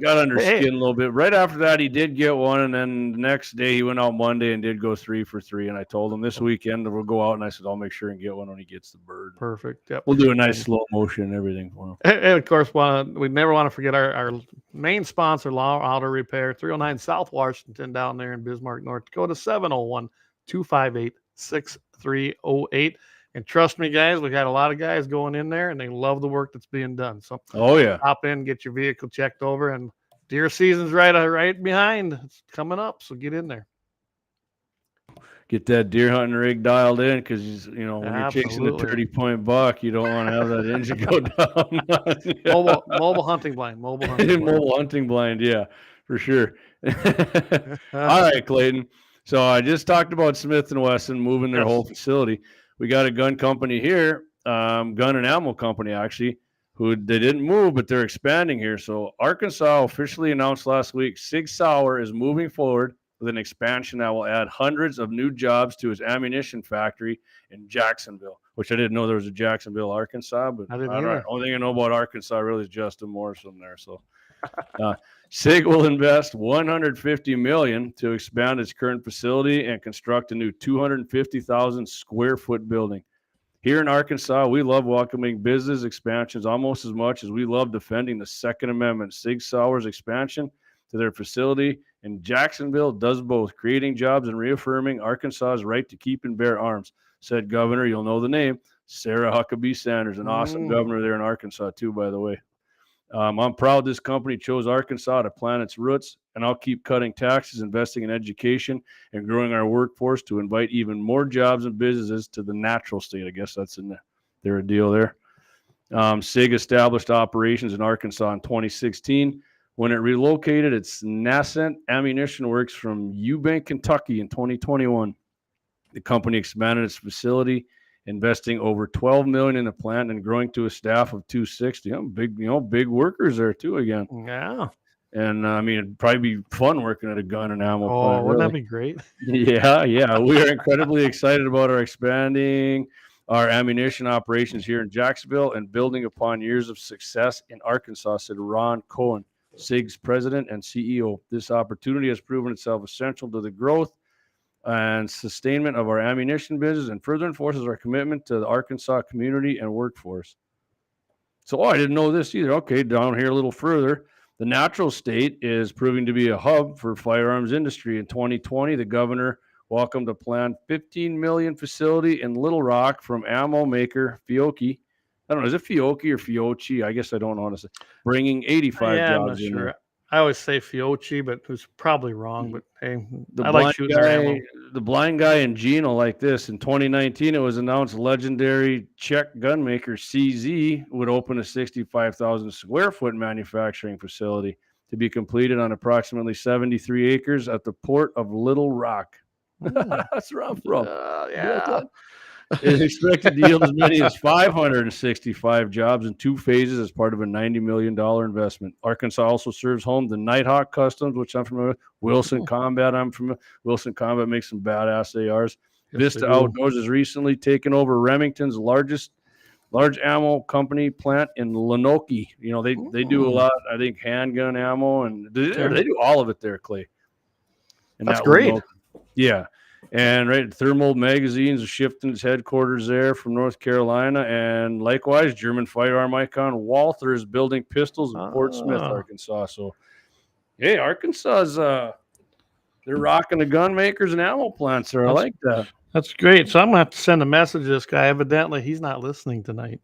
got under Hey. skin a little bit. Right after that, he did get one, and then the next day he went out Monday and did go 3 for 3. And I told him this weekend we'll go out, and I said I'll make sure and get one when he gets the bird. Perfect. Yep. We'll do a nice slow motion and everything for him. And of course, we never want to forget our main sponsor, Law Auto Repair, 309 South Washington down there in Bismarck, North Dakota, 701-258-6308. And trust me, guys, we got a lot of guys going in there, and they love the work that's being done. So Oh yeah, hop in, get your vehicle checked over, and deer season's right behind. It's coming up, so get in there. get that deer hunting rig dialed in, because when you're chasing the Absolutely. 30-point buck, you don't want to have that engine go down. Mobile hunting blind. Mobile hunting blind. Mobile hunting blind, yeah, for sure. All right, Clayton. So I just talked about Smith & Wesson moving their Yes. whole facility. We got a gun company here, gun and ammo company actually, who they didn't move, but they're expanding here. So Arkansas officially announced last week Sig Sauer is moving forward with an expansion that will add hundreds of new jobs to its ammunition factory in Jacksonville, which I didn't know there was a Jacksonville, Arkansas, but I didn't all right. either. Only thing I know about Arkansas really is Justin Morrison there. So SIG will invest $150 million to expand its current facility and construct a new 250,000 square foot building. Here in Arkansas, we love welcoming business expansions almost as much as we love defending the Second Amendment. Sig Sauer's expansion to their facility in Jacksonville does both, creating jobs and reaffirming Arkansas's right to keep and bear arms, said Governor, you'll know the name, Sarah Huckabee Sanders, an awesome governor there in Arkansas too, by the way. I'm proud this company chose Arkansas to plant its roots, and I'll keep cutting taxes, investing in education, and growing our workforce to invite even more jobs and businesses to the natural state. I guess that's in their deal there. SIG established operations in Arkansas in 2016 when it relocated its nascent ammunition works from Eubank, Kentucky in 2021. The company expanded its facility, investing over $12 million in the plant and growing to a staff of 260. Big workers there too again. Yeah. And it'd probably be fun working at a gun and ammo Oh, plant. wouldn't Really. that be great? Yeah. We are incredibly excited about expanding our ammunition operations here in Jacksonville and building upon years of success in Arkansas, said Ron Cohen, SIG's president and CEO. This opportunity has proven itself essential to the growth and sustainment of our ammunition business and further enforces our commitment to the Arkansas community and workforce. So, I didn't know this either. Okay, down here a little further, the natural state is proving to be a hub for firearms industry. In 2020, the governor welcomed a planned $15 million facility in Little Rock from ammo maker Fiocchi. I don't know, is it Fiocchi or Fiocchi? I guess I don't know how to say. Bringing 85 Yeah, I'm not jobs in sure. there. I always say Fiocchi, but it's probably wrong. But hey, The I blind like shooting their ammo. guy, the blind guy in Gino like this. In 2019, it was announced legendary Czech gunmaker CZ would open a 65,000 square foot manufacturing facility to be completed on approximately 73 acres at the port of Little Rock. That's where I'm from. Yeah. It is expected to yield as many as 565 jobs in 2 phases as part of a $90 million investment. Arkansas also serves home to Nighthawk Customs, which I'm familiar with. Wilson Combat, I'm familiar. Wilson Combat makes some badass ARs. Yes, Vista they do. Outdoors has recently taken over Remington's large ammo company plant in Lenoke. They do a lot, I think, handgun ammo, and they do all of it there, Clay. And That's great. Lenoke. Yeah. And Thermal Magazines is shifting its headquarters there from North Carolina. And likewise, German firearm icon Walther is building pistols in Fort Smith, Arkansas. So, hey, Arkansas's they're rocking the gun makers and ammo plants there. I like that. That's great. So I'm gonna have to send a message to this guy. Evidently, he's not listening tonight.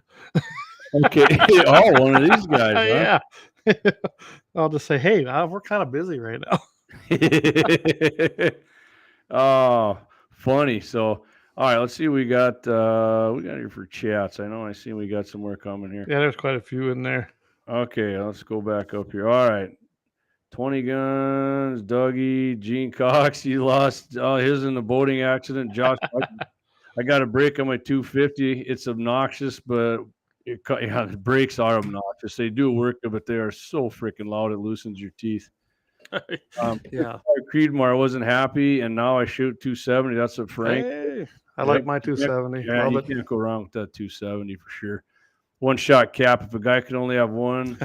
Okay. One of these guys. Yeah. I'll just say, hey, we're kind of busy right now. Oh, funny. So, all right, let's see. We got here for chats. I see we got some more coming here. Yeah, there's quite a few in there. Okay, let's go back up here. All right. 20 guns, Dougie, Gene Cox, he lost his in the boating accident. Josh, I got a break on my 250. It's obnoxious, but the brakes are obnoxious. They do work, but they are so freaking loud it loosens your teeth. Yeah. Creedmoor wasn't happy, and now I shoot 270. That's what Frank. Hey, I like my 270. Yeah, Love you it. can't go wrong with that 270 for sure. one shot cap. If a guy could only have one,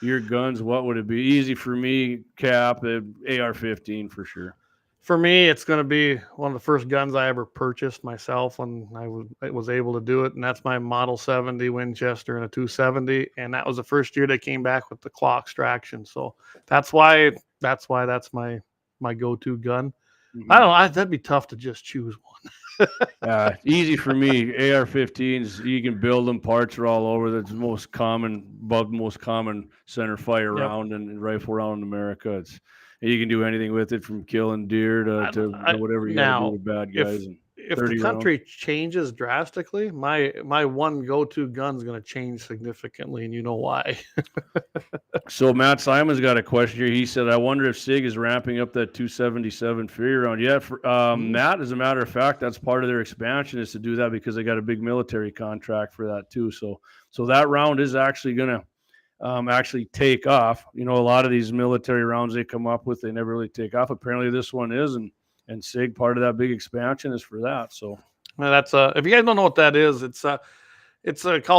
your guns, what would it be? Easy for me, cap, AR-15 for sure. For me, it's going to be one of the first guns I ever purchased myself when I was able to do it, and that's my Model 70 Winchester and a 270, and that was the first year they came back with the claw extraction. So that's why that's my go-to gun. I don't know. That'd be tough to just choose one. Easy for me. AR-15s, you can build them. Parts are all over. That's the most common center fire round and rifle round in America. You can do anything with it, from killing deer to whatever you got to do with bad guys. If the country changes drastically, my one go-to gun is going to change significantly, and you know why. So Matt Simon's got a question here. He said, "I wonder if SIG is ramping up that 277 Fury round." Yeah, Matt, as a matter of fact, that's part of their expansion, is to do that because they got a big military contract for that too. So that round is actually going to actually take off. You know, a lot of these military rounds they come up with, they never really take off. Apparently this one is, and SIG, part of that big expansion is for that. So that's if you guys don't know what that is, it's called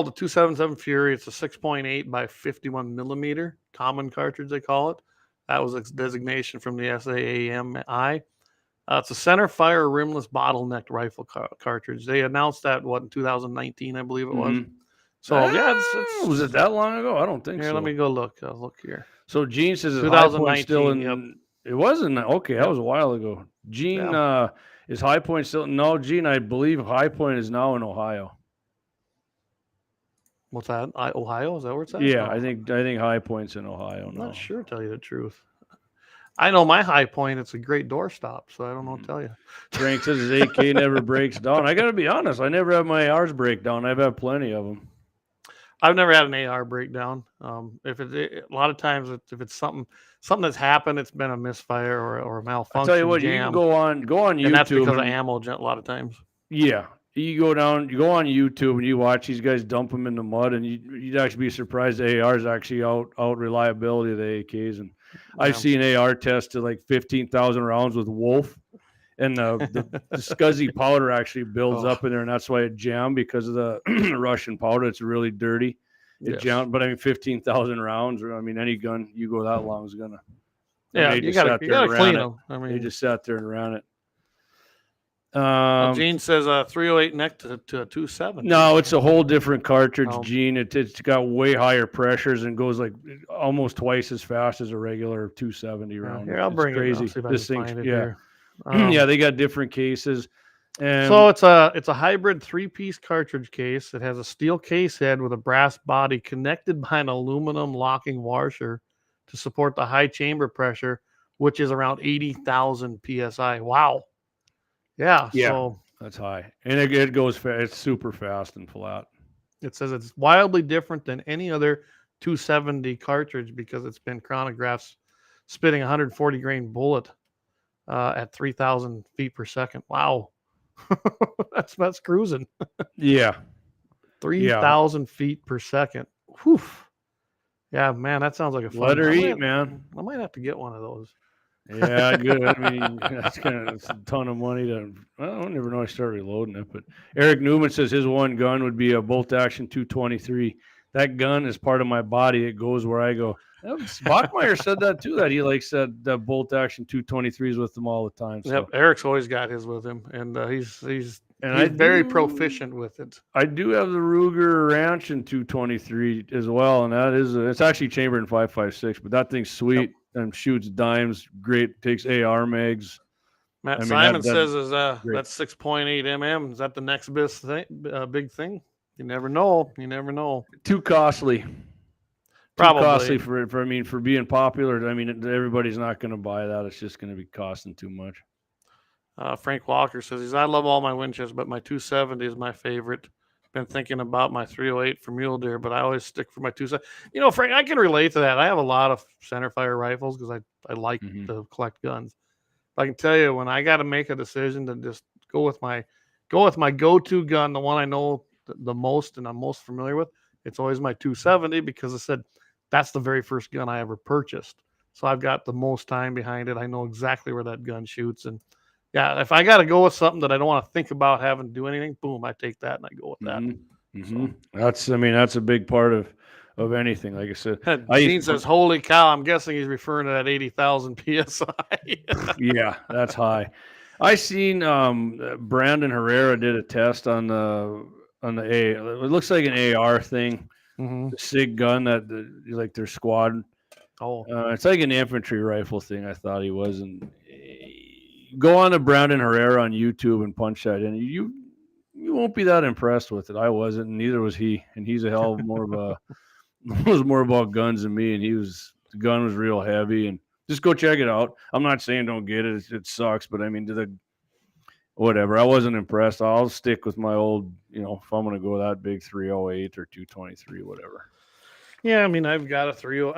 the 277 Fury. It's a 6.8 by 51 millimeter common cartridge, they call it. That was its designation from the SAAMI. It's a center fire rimless bottleneck rifle cartridge. They announced that in 2019, I believe it was. So was it that long ago? I don't think so. Let me go look. I'll look here. So Gene says 2019 still in. It wasn't okay. That was a while ago. Gene, is High Point still? No, Gene. I believe High Point is now in Ohio. What's that? Ohio? Is that where it's at? Yeah, I think High Point's in Ohio. I'm not sure. Tell you the truth. I know my High Point. It's a great doorstop, so I don't know what to tell you. Frank says his AK never breaks down. I got to be honest. I never have my ARs break down. I've had plenty of them. I've never had an AR breakdown. A lot of times, if it's something that's happened, it's been a misfire or a malfunction. I'll tell you what, jam, you can go on YouTube, and that's because of ammo. A lot of times. Yeah, you go on YouTube and you watch these guys dump them in the mud, and you'd actually be surprised the ARs actually out reliability of the AKs. And I've seen AR test to like 15,000 rounds with Wolf. And the scuzzy powder actually builds up in there, and that's why it jammed, because of the Russian powder. It's really dirty. It jammed, but I mean, 15,000 rounds, or I mean, any gun you go that long is gonna. Yeah, you gotta clean them. I mean, they just sat there and ran it. Gene says 308 neck to a 270. No, it's a whole different cartridge, Gene. It's got way higher pressures and goes like almost twice as fast as a regular 270 round. Here, I'll bring crazy. It. This thing's here. Yeah, they got different cases. And so it's a hybrid 3-piece cartridge case. It has a steel case head with a brass body connected by an aluminum locking washer to support the high chamber pressure, which is around 80,000 psi. Wow. Yeah. So that's high, and it goes fast. It's super fast and flat. It says it's wildly different than any other 270 cartridge because it's been chronographed spitting 140 grain bullet at 3,000 feet per second. Wow. that's cruising. Yeah. 3,000 feet per second. Whew. Yeah, man, that sounds like a fun. Let her eat, man. I might have to get one of those. Yeah, good. I mean, that's a ton of money to. I don't even know I start reloading it, but Eric Newman says his one gun would be a bolt action 223. That gun is part of my body. It goes where I go. Bachmeyer said that too. That he likes that bolt action 223s with him all the time. So. Yep, Eric's always got his with him, and he's very proficient with it. I do have the Ruger Ranch in 223 as well, and that is it's actually chambered in 5.56, but that thing's sweet and shoots dimes. Great, takes AR mags. Matt Simon says that's 6.8 mm. Is that the next big thing? You never know. Too costly. Probably. Too costly for being popular. I mean, everybody's not going to buy that. It's just going to be costing too much. Frank Walker says I love all my Winchesters, but my 270 is my favorite. Been thinking about my 308 for mule deer, but I always stick for my 270. You know, Frank, I can relate to that. I have a lot of center fire rifles because I like to collect guns. But I can tell you, when I got to make a decision to just go with my go-to gun, the one I know the most and I'm most familiar with, it's always my 270 because I said that's the very first gun I ever purchased. So I've got the most time behind it. I know exactly where that gun shoots. And yeah, if I got to go with something that I don't want to think about having to do anything, boom, I take that and I go with that. That's a big part of anything. Like I said, Gene says, "Holy cow!" I'm guessing he's referring to that 80,000 psi. yeah, that's high. I seen Brandon Herrera did a test on the A. It looks like an AR thing, Mm-hmm. the SIG gun like their squad. Oh, It's like an infantry rifle thing. I thought he was, and go on to Brandon Herrera on YouTube and punch that in. You won't be that impressed with it. I wasn't, and neither was he. And he's a hell of more of a was more about guns than me, and the gun was real heavy. And just go check it out. I'm not saying don't get it. It sucks, but I mean, whatever. I wasn't impressed. I'll stick with my old, if I'm gonna go that big 308 or 223, whatever. yeah. I mean, I've got a 30.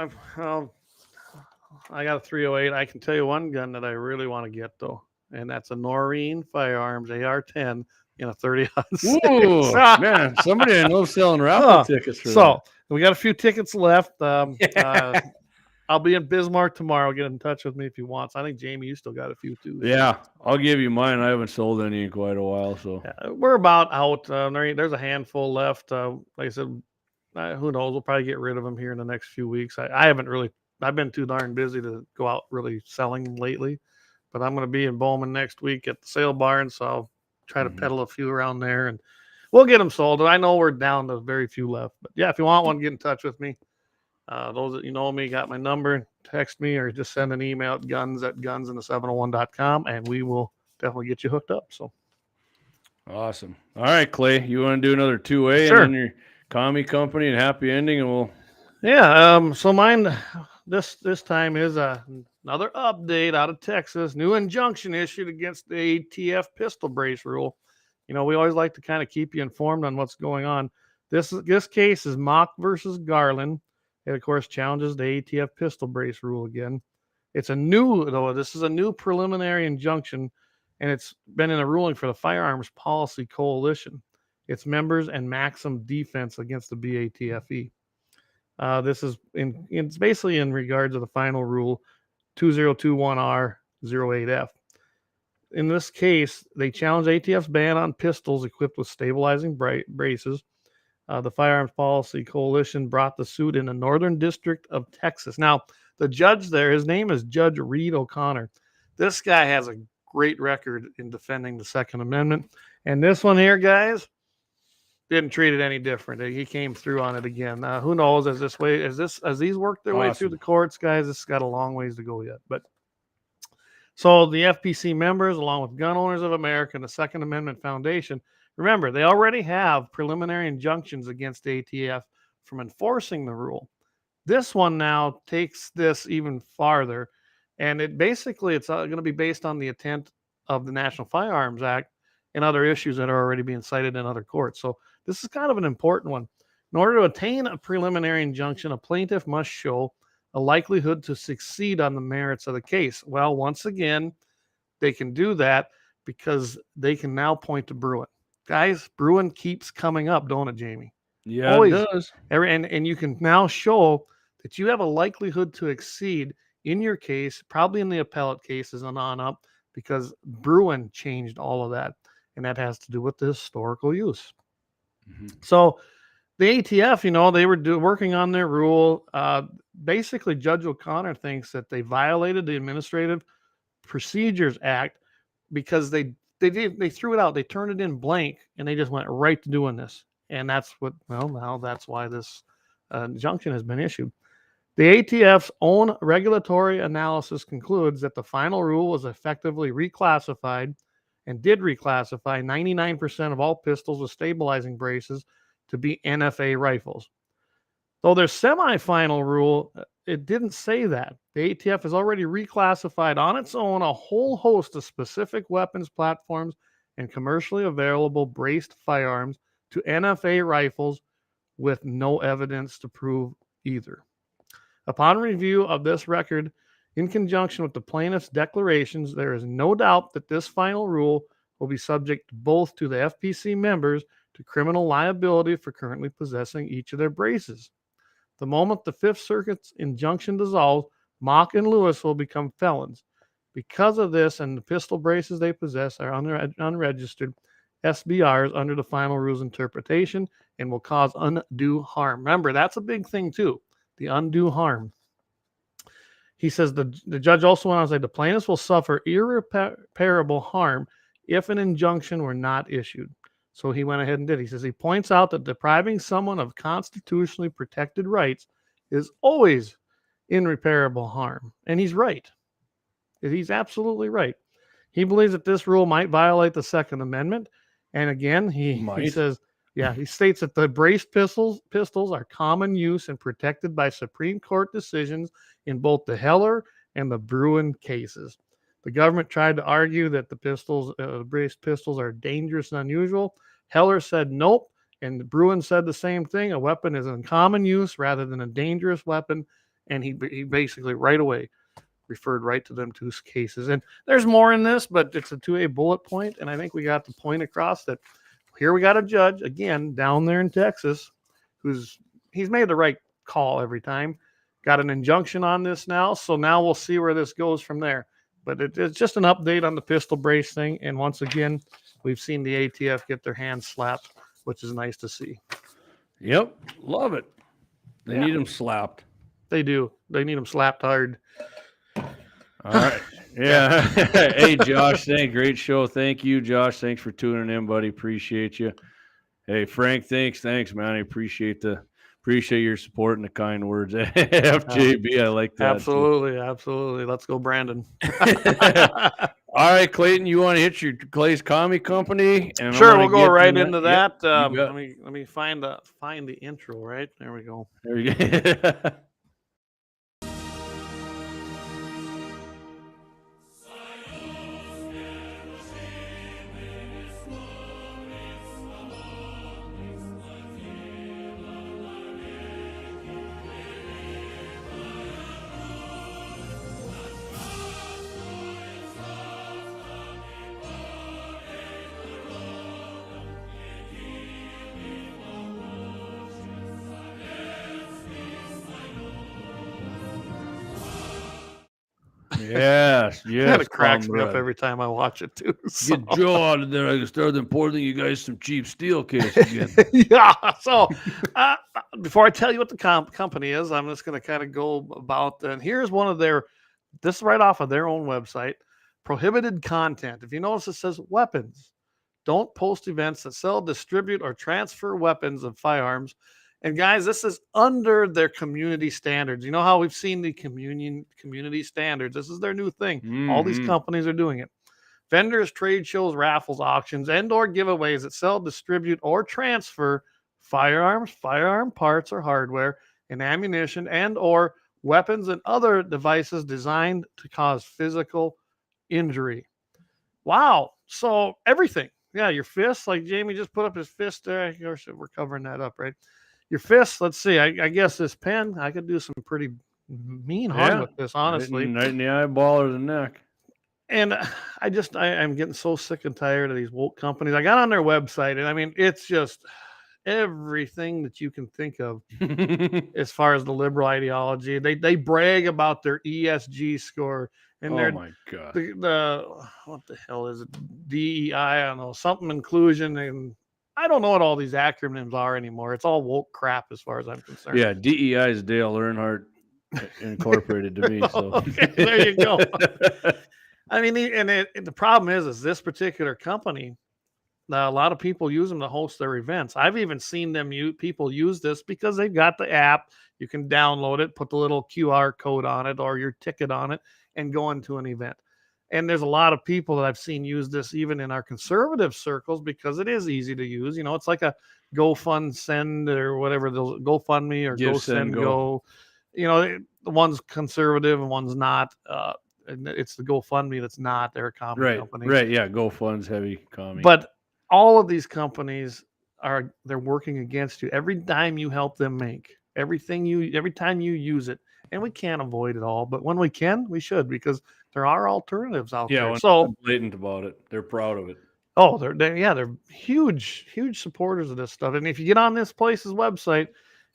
I got a 308. I can tell you one gun that I really want to get though, and that's a Noreen Firearms AR-10 in a 30. Ooh, man! Somebody I know selling raffle tickets for so we got a few tickets left. I'll be in Bismarck tomorrow. Get in touch with me if you want. So I think Jamie, you still got a few too. Yeah, I'll give you mine. I haven't sold any in quite a while, so we're about out. There's a handful left. Like I said, who knows? We'll probably get rid of them here in the next few weeks. I haven't really. I've been too darn busy to go out really selling lately. But I'm going to be in Bowman next week at the sale barn, so I'll try to peddle a few around there, and we'll get them sold. I know we're down to very few left, but yeah, if you want one, get in touch with me. Those that you know me got my number, text me, or just send an email at guns@gunsin701.com, and we will definitely get you hooked up. So awesome. All right, Clay, you want to do another 2A Sure. and then your Commie company and happy ending, and we'll so mine this time is another update out of Texas. New injunction issued against the ATF pistol brace rule. We always like to kind of keep you informed on what's going on. This case is Mock versus Garland. It, of course, challenges the ATF pistol brace rule again. This is a new preliminary injunction, and it's been in a ruling for the Firearms Policy Coalition, its members, and Maxim Defense against the BATFE. This is it's basically in regards to the final rule 2021R08F. In this case, they challenge ATF's ban on pistols equipped with stabilizing braces. The Firearms Policy Coalition brought the suit in the Northern District of Texas. Now, the judge there, his name is Judge Reed O'Connor. This guy has a great record in defending the Second Amendment. And this one here, guys, didn't treat it any different. He came through on it again. Who knows as these work their way through the courts, guys, this has got a long ways to go yet. But so the FPC members, along with Gun Owners of America and the Second Amendment Foundation, remember, they already have preliminary injunctions against ATF from enforcing the rule. This one now takes this even farther, and it's going to be based on the intent of the National Firearms Act and other issues that are already being cited in other courts. So this is kind of an important one. In order to attain a preliminary injunction, a plaintiff must show a likelihood to succeed on the merits of the case. Well, once again, they can do that because they can now point to Bruin. Guys, Bruin keeps coming up, don't it, Jamie? Yeah, Always. it does. And you can now show that you have a likelihood to exceed in your case, probably in the appellate cases and on up, because Bruin changed all of that. And that has to do with the historical use. So the ATF, they were working on their rule. Basically, Judge O'Connor thinks that they violated the Administrative Procedures Act because they threw it out. They turned it in blank, and they just went right to doing this. And that's why this injunction has been issued. The ATF's own regulatory analysis concludes that the final rule was effectively reclassified and did reclassify 99% of all pistols with stabilizing braces to be NFA rifles. Though their semi-final rule, it didn't say that. The ATF has already reclassified on its own a whole host of specific weapons platforms and commercially available braced firearms to NFA rifles with no evidence to prove either. Upon review of this record, in conjunction with the plaintiff's declarations, there is no doubt that this final rule will be subject both to the FPC members to criminal liability for currently possessing each of their braces. The moment the Fifth Circuit's injunction dissolves, Mock and Lewis will become felons. Because of this and the pistol braces they possess are unregistered, SBRs under the final rules interpretation and will cause undue harm. Remember, that's a big thing too, the undue harm. He says the judge also went on to say the plaintiffs will suffer irreparable harm if an injunction were not issued. So he went ahead and did. He says he points out that depriving someone of constitutionally protected rights is always irreparable harm. And he's right. He's absolutely right. He believes that this rule might violate the Second Amendment. And again, he says, he states that the braced pistols are common use and protected by Supreme Court decisions in both the Heller and the Bruin cases. The government tried to argue that the braced pistols are dangerous and unusual. Heller said nope, and Bruin said the same thing. A weapon is in common use rather than a dangerous weapon, and he basically right away referred right to them two cases. And there's more in this, but it's a bullet point, and I think we got the point across that here we got a judge, again, down there in Texas, he's made the right call every time. Got an injunction on this now, so now we'll see where this goes from there. But it's just an update on the pistol brace thing, and once again, we've seen the ATF get their hands slapped, which is nice to see. Yep, love it. They need them slapped. They do. They need them slapped hard. All right. Yeah. Hey, Josh, great show. Thank you, Josh. Thanks for tuning in, buddy. Appreciate you. Hey, Frank, thanks, man. I appreciate your support and the kind words. FJB, I like that. Absolutely. Let's go, Brandon. All right, Clayton, you want to hit your Clay's Commie Company? And sure, we'll go right into that. Yep, let me find the intro. Right there we go. There we go. Yes. Kind of cracks me up every time I watch it too. So. Get Joe out of there. I can start importing you guys some cheap steel case again. Yeah. So before I tell you what the company is, I'm just going to kind of go about. And here's one of this is right off of their own website. Prohibited content. If you notice, it says weapons. Don't post events that sell, distribute, or transfer weapons of firearms. And guys, this is under their community standards. You know how we've seen the community standards. This is their new thing. Mm-hmm. All these companies are doing it. Vendors, trade shows, raffles, auctions, and/or giveaways that sell, distribute, or transfer firearms, firearm parts or hardware, and ammunition, and/or weapons and other devices designed to cause physical injury. Wow. So everything. Yeah, your fists, like Jamie just put up his fist there. Of course, we're covering that up, right? Your fists, let's see. I guess this pen, I could do some pretty mean harm with this, honestly. Right in the eyeball or the neck. And I'm getting so sick and tired of these woke companies. I got on their website, and I mean, it's just everything that you can think of as far as the liberal ideology. They brag about their ESG score. And my God. What the hell is it? DEI, I don't know, something inclusion, and I don't know what all these acronyms are anymore. It's all woke crap as far as I'm concerned. Yeah, DEI is Dale Earnhardt Incorporated to me. So okay, there you go. I mean, and the problem is this particular company, a lot of people use them to host their events. I've even seen people use this because they've got the app. You can download it, put the little QR code on it or your ticket on it, and go into an event. And there's a lot of people that I've seen use this even in our conservative circles because it is easy to use. You know, it's like a GoFund or whatever, the GoFundMe or Go. You know, the one's conservative and one's not. And it's the GoFundMe that's not. They're a commie company. Right, yeah, GoFund's heavy commie. But all of these companies they're working against you. Every dime you help them make, every time you use it. And we can't avoid it all, but when we can, we should, because there are alternatives out there. So they're blatant about it. They're proud of it. Oh, they're huge supporters of this stuff. And if you get on this place's website,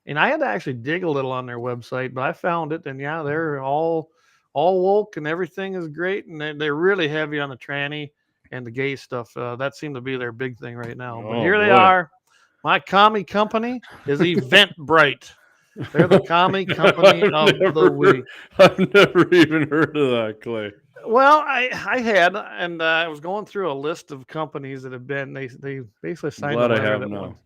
and I had to actually dig a little on their website, but I found it, and yeah, they're all woke and everything is great, and they're really heavy on the tranny and the gay stuff. That seemed to be their big thing right now. But Oh, here they boy. are. My commie company is Eventbrite. They're the commie company of the week. I've never even heard of that, Clay. Well, I had, and I was going through a list of companies that have been. They basically signed Glad a I letter have that now. went.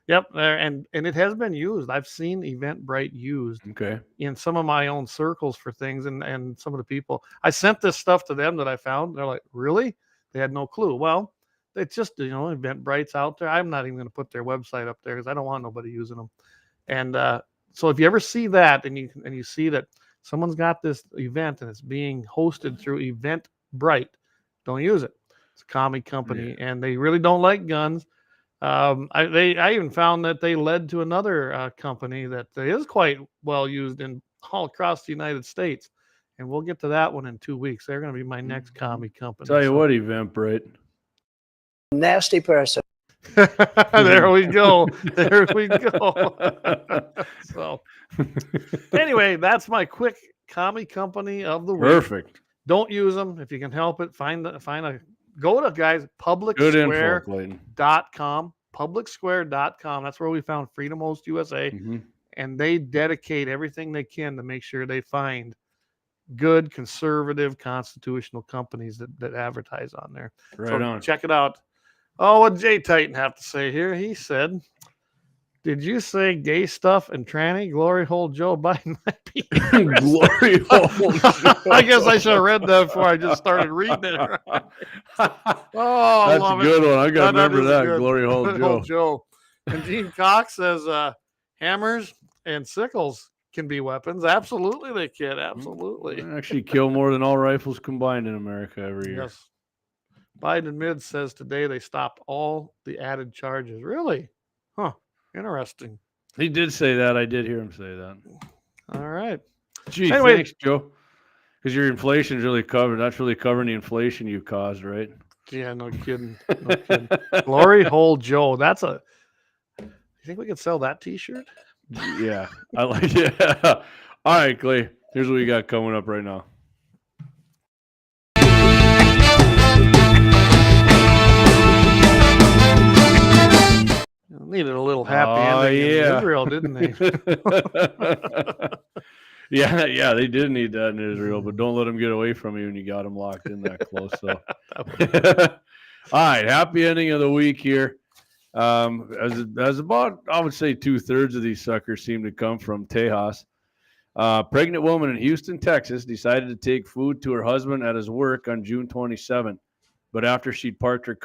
Yep, and it has been used. I've seen Eventbrite used Okay. in some of my own circles for things, and some of the people I sent this stuff to them that I found. They're like, really? They had no clue. Well, it's just Eventbrite's out there. I'm not even going to put their website up there because I don't want nobody using them. And so if you ever see that and you see that someone's got this event and it's being hosted through Eventbrite, don't use it. It's a commie company, and they really don't like guns. I even found that they led to another company that is quite well used in all across the United States, and we'll get to that one in 2 weeks. They're going to be my next commie company. Tell you what, Eventbrite. Nasty person. There we go. There we go. So, anyway, that's my quick commie company of the week. Perfect. Don't use them if you can help it. Go to guys Good info, publicsquare.com. Clayton. Publicsquare.com. That's where we found Freedom Host USA, Mhm. and they dedicate everything they can to make sure they find good conservative constitutional companies that advertise on there. Right So on. check it out. Oh, what Jay Titan have to say here? He said, "Did you say gay stuff and tranny? Glory hole Joe Biden might be." Glory hole. I guess I should have read that before I just started reading it. Oh, That's love a good one. I got to That remember is that. good. Glory hole Glory Joe. hole Joe. And Gene Cox says, hammers and sickles can be weapons. Absolutely, they can. Absolutely. They actually kill more than all rifles combined in America every year. Yes. Biden mid says today they stopped all the added charges. Really? Huh. Interesting. He did say that. I did hear him say that. All right. Gee, Anyway. thanks, Joe. Because your inflation's really covered. That's really covering the inflation you caused, right? Yeah, no kidding. No kidding. Glory hole Joe. You think we could sell that t-shirt? Yeah. I like it. Yeah. All right, Clay. Here's what we got coming up right now. Needed a little happy ending in Israel, didn't they? Yeah, they did need that in Israel, but don't let them get away from you when you got them locked in that close. So, all right, happy ending of the week here. As about, I would say 2/3 of these suckers seem to come from Tejas. Pregnant woman in Houston, Texas, decided to take food to her husband at his work on June 27th, but after she'd parked her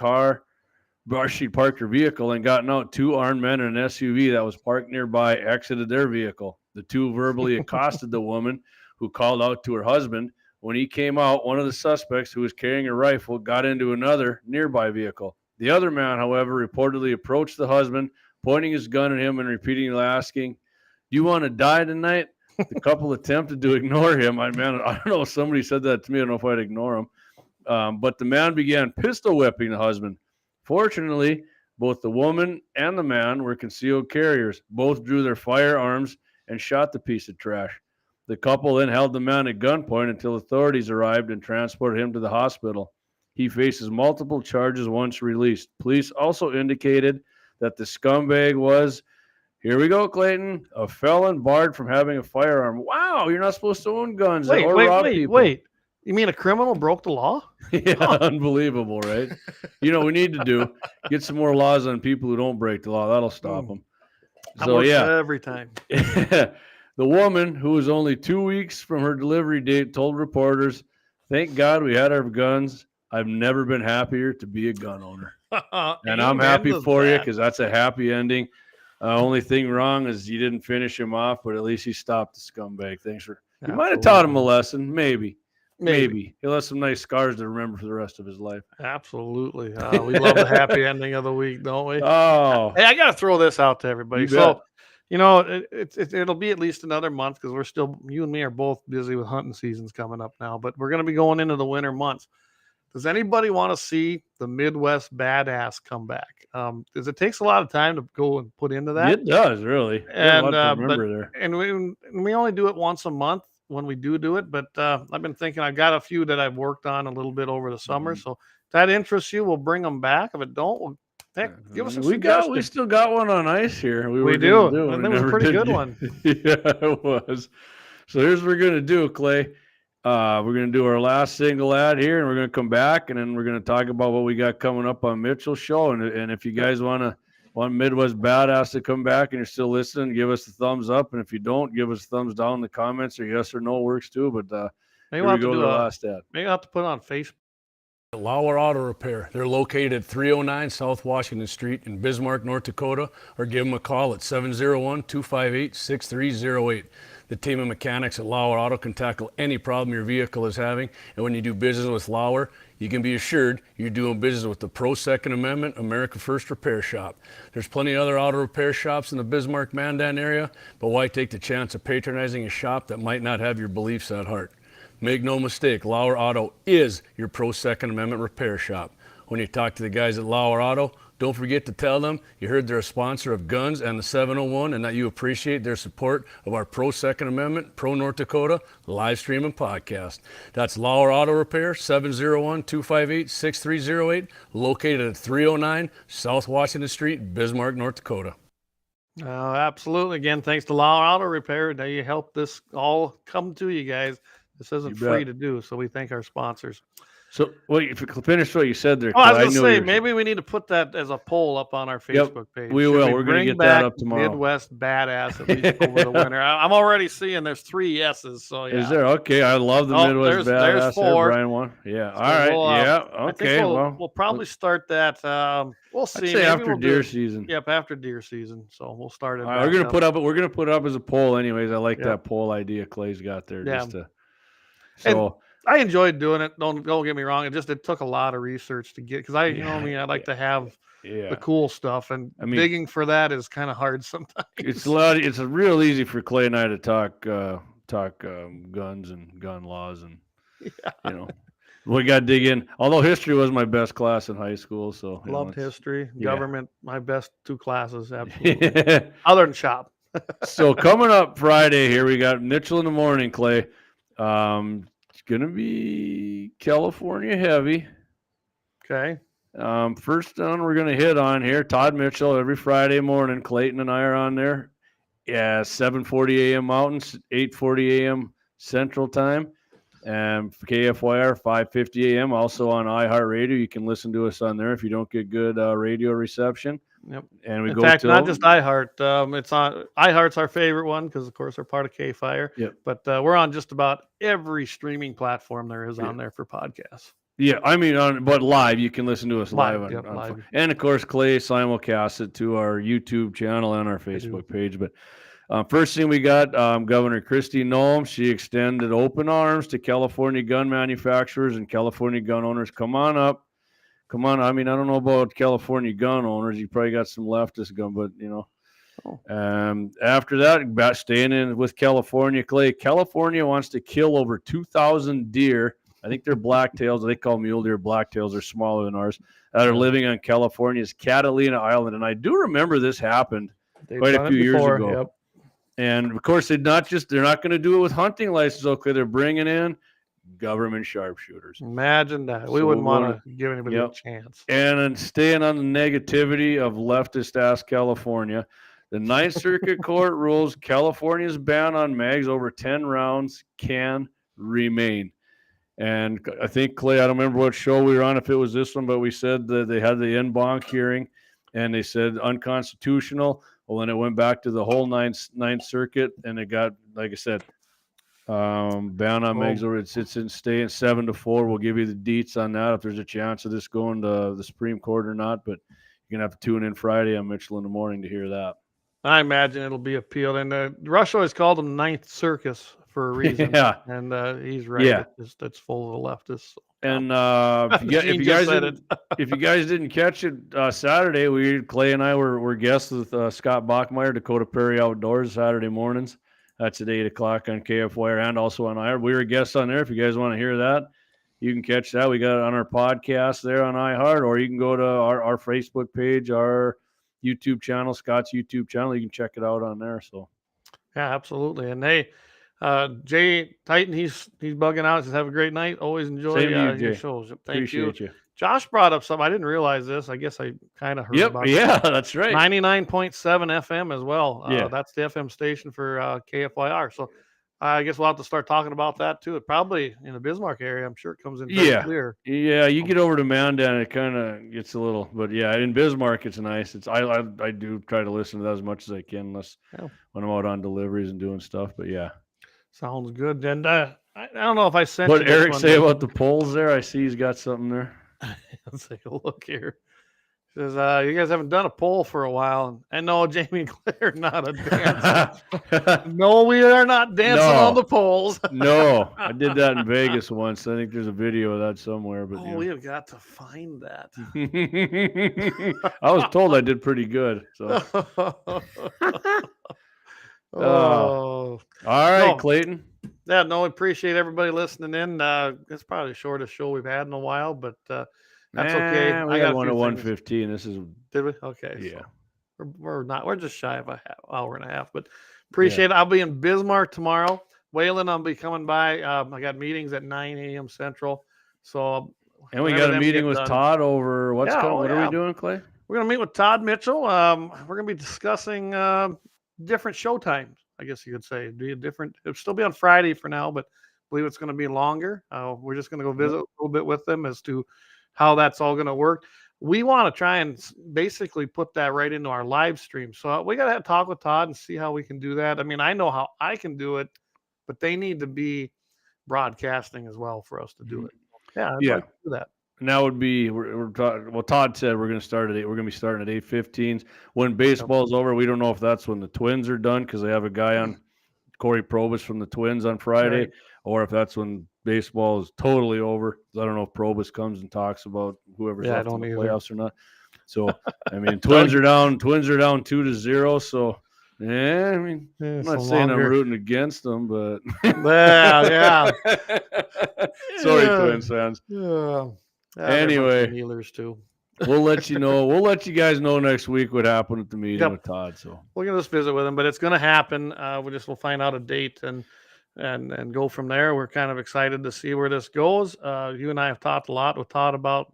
vehicle and gotten out, two armed men in an SUV that was parked nearby exited their vehicle. The two verbally accosted the woman, who called out to her husband. When he came out, one of the suspects, who was carrying a rifle, got into another nearby vehicle. The other man, however, reportedly approached the husband, pointing his gun at him and repeatedly asking, "Do you want to die tonight?" The couple attempted to ignore him. I don't know if somebody said that to me. I don't know if I'd ignore him. But the man began pistol whipping the husband. Fortunately, both the woman and the man were concealed carriers. Both drew their firearms and shot the piece of trash. The couple then held the man at gunpoint until authorities arrived and transported him to the hospital. He faces multiple charges once released. Police also indicated that the scumbag was, here we go, Clayton, a felon barred from having a firearm. Wow, you're not supposed to own guns or rob people. Wait. You mean a criminal broke the law? Yeah, unbelievable, right? You know, we need to get some more laws on people who don't break the law. That'll stop them. So, yeah. Every time. The woman, who was only 2 weeks from her delivery date, told reporters, "Thank God we had our guns. I've never been happier to be a gun owner." And I'm happy for you, because that's a happy ending. Only thing wrong is you didn't finish him off, but at least you stopped the scumbag. Thanks for. You might have taught him a lesson, maybe. He'll have some nice scars to remember for the rest of his life. Absolutely. We love the happy ending of the week, don't we? Oh, hey, I got to throw this out to everybody. You So, bet. it'll be at least another month, because you and me are both busy with hunting seasons coming up now, but we're going to be going into the winter months. Does anybody want to see the Midwest badass come back? Because it takes a lot of time to go and put into that. it does, really. And a lot to remember there. and we only do it once a month. when we do it. But I've been thinking I've got a few that I've worked on a little bit over the summer. Mhm. So if that interests you, we'll bring them back. If it don't, we'll give us some we suggestions. still got one on ice here. We were do. gonna And We it was a never pretty did good get- one. Yeah, it was. So here's what we're gonna do, Clay. We're gonna do our last single ad here, and we're gonna come back, and then we're gonna talk about what we got coming up on Mitchell's show. And if you guys want Midwest Badass to come back and you're still listening, give us a thumbs up. And if you don't, give us a thumbs down in the comments, or yes or no works too. But Maybe here we'll we have to go do to the a, last ad. maybe I'll have to put it on Facebook. Lauer Auto Repair. They're located at 309 South Washington Street in Bismarck, North Dakota, or give them a call at 701-258-6308. The team of mechanics at Lauer Auto can tackle any problem your vehicle is having, and when you do business with Lauer, you can be assured you're doing business with the Pro Second Amendment America First Repair Shop. There's plenty of other auto repair shops in the Bismarck-Mandan area, but why take the chance of patronizing a shop that might not have your beliefs at heart? Make no mistake, Lauer Auto is your Pro Second Amendment repair shop. When you talk to the guys at Lauer Auto, don't forget to tell them you heard they're a sponsor of Guns and the 701 and that you appreciate their support of our Pro Second Amendment, Pro North Dakota live stream and podcast. That's Lauer Auto Repair, 701-258-6308, located at 309 South Washington Street, Bismarck, North Dakota. Absolutely. Again, thanks to Lauer Auto Repair. They help this all come to you guys. This isn't You bet. free to do, so we thank our sponsors. So, well, if you finish what you said there, Oh, I was Clay, going to knew say, you were- maybe we need to put that as a poll up on our Yep, Facebook page. we Should will. We're gonna bring get that back up tomorrow. Midwest Badass at least over the winter. I'm already seeing there's 3 yeses. So yeah. Is there? Okay, I love the Oh, Midwest there's Badass. There, 4. Brian one. Yeah. So All right. we'll, Yeah. I think Okay. we'll Well, probably start that. We'll I'd see. say Maybe after we'll deer do- season. Yep, after deer season. So we'll start it. All right, we're gonna put up. We're gonna put up as a poll, anyways. I like Yep. that poll idea Clay's got there. Yeah. Just to. And So I enjoyed doing it. Don't get me wrong. It took a lot of research to get, because I like to have yeah, the cool stuff, and I mean- digging for that is kind of hard sometimes. it's a lot. It's real easy for Clay and I to talk guns and gun laws, and you know, we got to dig in. Although history was my best class in high school, so you know, Loved it's- history, yeah. government, my best 2 classes, absolutely. Other than shop. So coming up Friday here, we got Mitchell in the morning, Clay. It's gonna be California heavy. Okay. First one we're gonna hit on here, Todd Mitchell every Friday morning. Clayton and I are on there. Yeah, 7:40 a.m. Mountain, 8:40 a.m. Central Time, and for KFYR 5:50 a.m. Also on iHeartRadio. You can listen to us on there if you don't get good radio reception. Yep. And we In go fact, till not just iHeart. It's on iHeart's our favorite one because, of course, they're part of KFYR. Yep. But we're on just about every streaming platform there is Yeah. on there for podcasts. Yeah, I mean, but live, you can listen to us live. Live, yep, live. And of course, Clay simulcasts it to our YouTube channel and our Facebook page. But first thing we got, Governor Kristi Noem. She extended open arms to California gun manufacturers and California gun owners. Come on up. Come on. I mean, I don't know about California gun owners. You probably got some leftist gun, but you know. After that, about staying in with California, Clay. California wants to kill over 2,000 deer. I think they're blacktails. They call mule deer blacktails. They're smaller than ours. That are living on California's Catalina Island. And I do remember this happened quite a few years ago. Yep. And of course, they're not going to do it with hunting license. Okay, they're bringing in government sharpshooters. Imagine that. We So wouldn't we're want to give anybody Yep. a chance. And then staying on the negativity of leftist ass California, the Ninth Circuit Court rules California's ban on mags over 10 rounds can remain. And I think, Clay, I don't remember what show we were on, if it was this one, but we said that they had the en banc hearing and they said unconstitutional. Well, then it went back to the whole Ninth Circuit, and it got, like I said, ban on mags over. It's in staying 7-4. We'll give you the deets on that if there's a chance of this going to the Supreme Court or not. But you're gonna have to tune in Friday on Mitchell in the morning to hear that. I imagine it'll be appealed. And Rush always called them Ninth Circus for a reason. Yeah. And he's right. Yeah. It's full of leftists. And Gene just said if you guys didn't catch it Saturday, Clay and I were guests with Scott Bachmeyer, Dakota Prairie Outdoors, Saturday mornings. That's at 8:00 on KFYR and also on iHeart. We were guests on there. If you guys want to hear that, you can catch that. We got it on our podcast there on iHeart, or you can go to our Facebook page, our YouTube channel, Scott's YouTube channel. You can check it out on there. So Yeah, absolutely. And hey, Jay Titan, he's bugging out. Says, have a great night. Always enjoy Same to you, your Jay. shows. Thank you. Appreciate you. Josh brought up something. I didn't realize this. I guess I kind of heard Yep. about it. Yeah, that's right. 99.7 FM as well. Yeah. That's the FM station for KFYR. So I guess we'll have to start talking about that too. It probably in the Bismarck area, I'm sure it comes in very Yeah. clear. Yeah, you get over to Mandan, it kind of gets a little, but yeah, in Bismarck, it's nice. I do try to listen to that as much as I can, unless when I'm out on deliveries and doing stuff. But yeah. Sounds good. And I don't know if I sent What you this Eric one, say but- about the polls there? I see he's got something there. Let's take a look here. Says, you guys haven't done a poll for a while. And no, Jamie and Claire, not a dance. No, we are not dancing on the polls. No, I did that in Vegas once. I think there's a video of that somewhere. But we have got to find that. I was told I did pretty good. So all right, Clayton. Yeah, no, appreciate everybody listening in. It's probably the shortest show we've had in a while, but that's okay. We got one at 1:15. This is. Did we? Okay. Yeah. So we're just shy of an hour and a half, but appreciate it. I'll be in Bismarck tomorrow. Wayland, I'll be coming by. I got meetings at 9 a.m. Central. So and we got a meeting with Todd over what's coming. What are we doing, Clay? We're gonna meet with Todd Mitchell. We're gonna be discussing different show times, I guess you could say. It'll still be on Friday for now, but I believe it's going to be longer. We're just going to go visit a little bit with them as to how that's all going to work. We want to try and basically put that right into our live stream. So we got to talk with Todd and see how we can do that. I mean, I know how I can do it, but they need to be broadcasting as well for us to do it. Yeah. I'd like to do that. And that would be we're talking. Well, Todd said we're going to start at 8. We're going to be starting at 8:15. When baseball's over, we don't know if that's when the Twins are done because they have a guy on, Corey Probus from the Twins on Friday, or if that's when baseball is totally over. I don't know if Probus comes and talks about whoever's left in the playoffs or not. So I mean, Twins are down 2-0. So yeah, I mean, I'm not saying I'm rooting against them, but yeah. Sorry, Twins fans. Yeah. Anyway, Healers too. We'll let you know. We'll let you guys know next week what happened at the meeting with Todd. So we're gonna just visit with him, but it's gonna happen. We'll find out a date and go from there. We're kind of excited to see where this goes. You and I have talked a lot with Todd about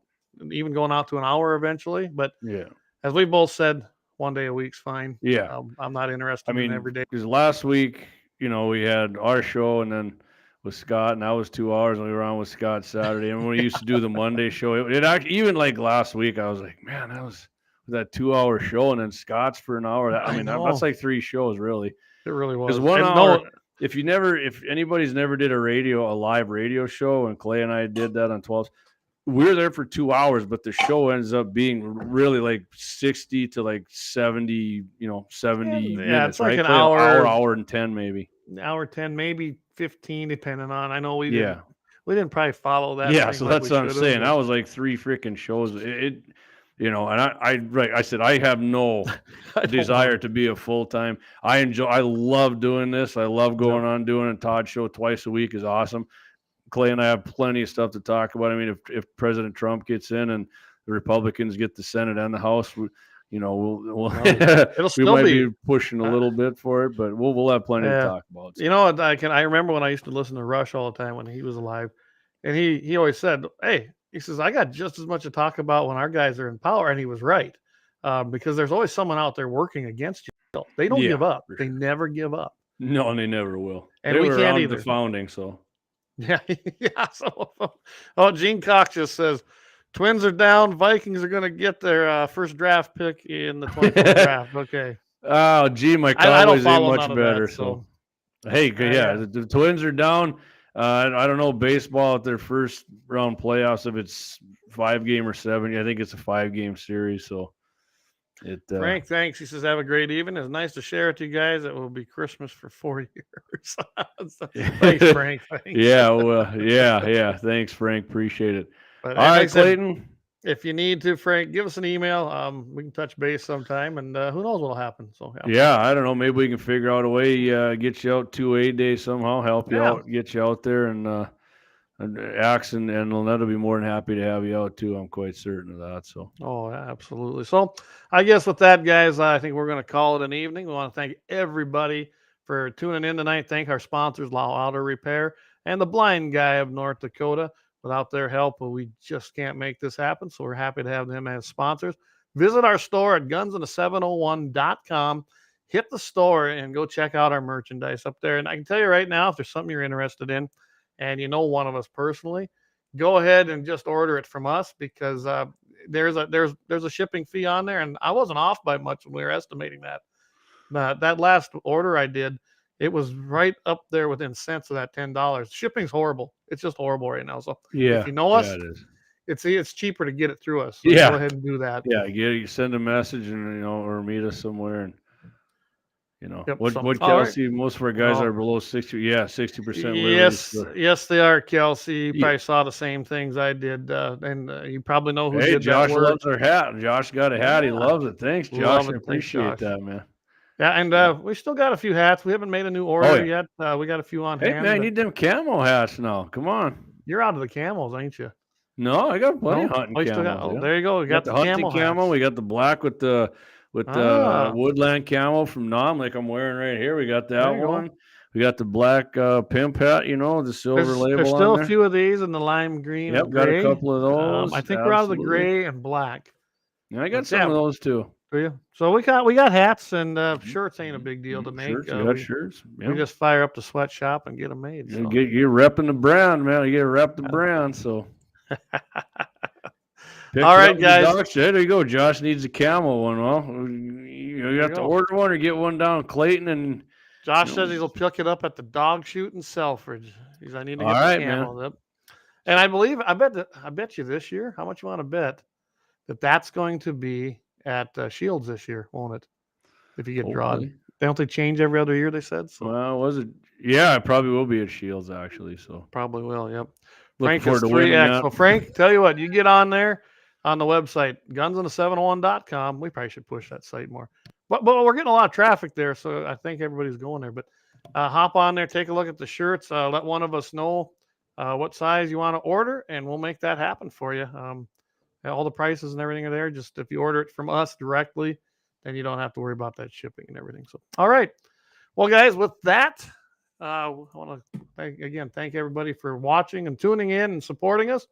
even going out to an hour eventually. But yeah, as we both said, one day a week's fine. Yeah, I'm not interested in every day. Because last week, we had our show and then with Scott, and that was 2 hours, and we were on with Scott Saturday. And when we used to do the Monday show, it actually, even like last week, I was like, man, that was that 2 hour show, and then Scott's for an hour. That's like 3 shows, really. It really was. Because 1 hour. If anybody's never did a live radio show, and Clay and I did that on 12, we were there for 2 hours, but the show ends up being really like 60 to like 70, 70 minutes. Yeah, it's like right? an hour and 10 maybe. Hour 10, maybe 15, depending on. I know we didn't probably follow that. Yeah, so that's what I'm saying. That was like 3 freaking shows. And I said I have no desire to be a full-time. I love doing this. I love going on doing a Todd show twice a week is awesome. Clay and I have plenty of stuff to talk about. I mean, if President Trump gets in and the Republicans get the Senate and the House, it'll we might be pushing a little bit for it, but we'll have plenty to talk about. So. I remember when I used to listen to Rush all the time when he was alive, and he always said, "Hey," he says, "I got just as much to talk about when our guys are in power," and he was right, because there's always someone out there working against you. They don't give up. They never give up. No, and they never will. And they we were can't around either. The founding, so yeah. So, Gene Cox just says. Twins are down. Vikings are going to get their first draft pick in the 24th draft. Okay. Oh, gee, my Cowboys ain't much better. So, hey, the Twins are down. I don't know baseball at their first round playoffs if it's 5-game or 7. I think it's a 5-game series. So, Frank, thanks. He says, "Have a great evening. It's nice to share with you guys. It will be Christmas for 4 years." Thanks, Frank. Thanks. Yeah. Well, yeah. Thanks, Frank. Appreciate it. But all right, Clayton. If you need to, Frank, give us an email. We can touch base sometime, and who knows what'll happen. So yeah, I don't know. Maybe we can figure out a way get you out 2A day somehow, help you out, get you out there, and Axe and Lynette will be more than happy to have you out too. I'm quite certain of that. So absolutely. So I guess with that, guys, I think we're going to call it an evening. We want to thank everybody for tuning in tonight. Thank our sponsors, Lau Auto Repair and the Blind Guy of North Dakota. Without their help, we just can't make this happen. So we're happy to have them as sponsors. Visit our store at gunsinthe701.com. Hit the store and go check out our merchandise up there. And I can tell you right now, if there's something you're interested in and you know one of us personally, go ahead and just order it from us, because there's a shipping fee on there. And I wasn't off by much when we were estimating that. That last order I did, it was right up there within cents of that $10. Shipping's horrible. It's just horrible right now. So Yeah. if you know us, yeah, it is. it's cheaper to get it through us. So Yeah. go ahead and do that. Yeah, you send a message and or meet us somewhere and Yep, what all right. Kelsey, most of our guys Oh. are below 60. Yeah, 60% Yes, they are, Kelsey. You Yeah. probably saw the same things I did, and you probably know who Hey, did Josh that work. loves our hat. Josh got a hat. He Yeah. loves it. Thanks, Josh. Love I it. Thanks, appreciate Josh. that, man. Yeah, and we still got a few hats. We haven't made a new order yeah. yet. We got a few on Hey, hand. man, but you need them camo hats now. Come on. you're out of the camels, ain't you? No, I got plenty No? of hunting Oh, you still camo. got, oh, there you go. We got the hunting camel camo. hats. We got the black with the Ah. woodland camo from Nom, like I'm wearing right here. We got that There you go. one. We got the black pimp hat, the silver There's label still on a there. few of these in the lime green Yep, and got a gray. couple of those. I think we're out of the Absolutely. gray and black. Yeah, I got But some yeah. of those too. For you. So we got hats, and shirts ain't a big deal to make. Shirts, you got shirts. We Yep. just fire up the sweatshop and get them made. So. You're repping the brand, man. You got to rep the brand. So, All right, guys. There you go. Josh needs a camel one. Well, you have to go. order one or get one down in Clayton. And Josh says he'll pick it up at the dog shoot in Selfridge. I need to get All the right, camel. Yep. And I bet you this year. How much you want to bet that's going to be at Shields this year, won't it? If you get drawn, hopefully. don't they change every other year? They said so. Well, was it? Yeah, it probably will be at Shields actually. So Probably will. Yep. looking Frank is forward to winning 3X. that. So Frank, tell you what, you get on there on the website, gunsinthe701.com. We probably should push that site more. But we're getting a lot of traffic there, so I think everybody's going there. But hop on there, take a look at the shirts. Let one of us know what size you want to order, and we'll make that happen for you. All the prices and everything are there. Just if you order it from us directly, then you don't have to worry about that shipping and everything. So, all right. Well, guys, with that, I want to thank everybody for watching and tuning in and supporting us.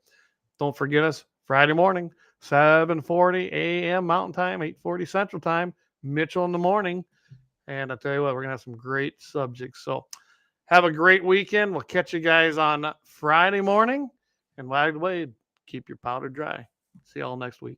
Don't forget us Friday morning, 7:40 a.m. Mountain Time, 8:40 Central Time, Mitchell in the morning. And I tell you what, we're going to have some great subjects. So have a great weekend. We'll catch you guys on Friday morning. And by the way, keep your powder dry. See y'all next week.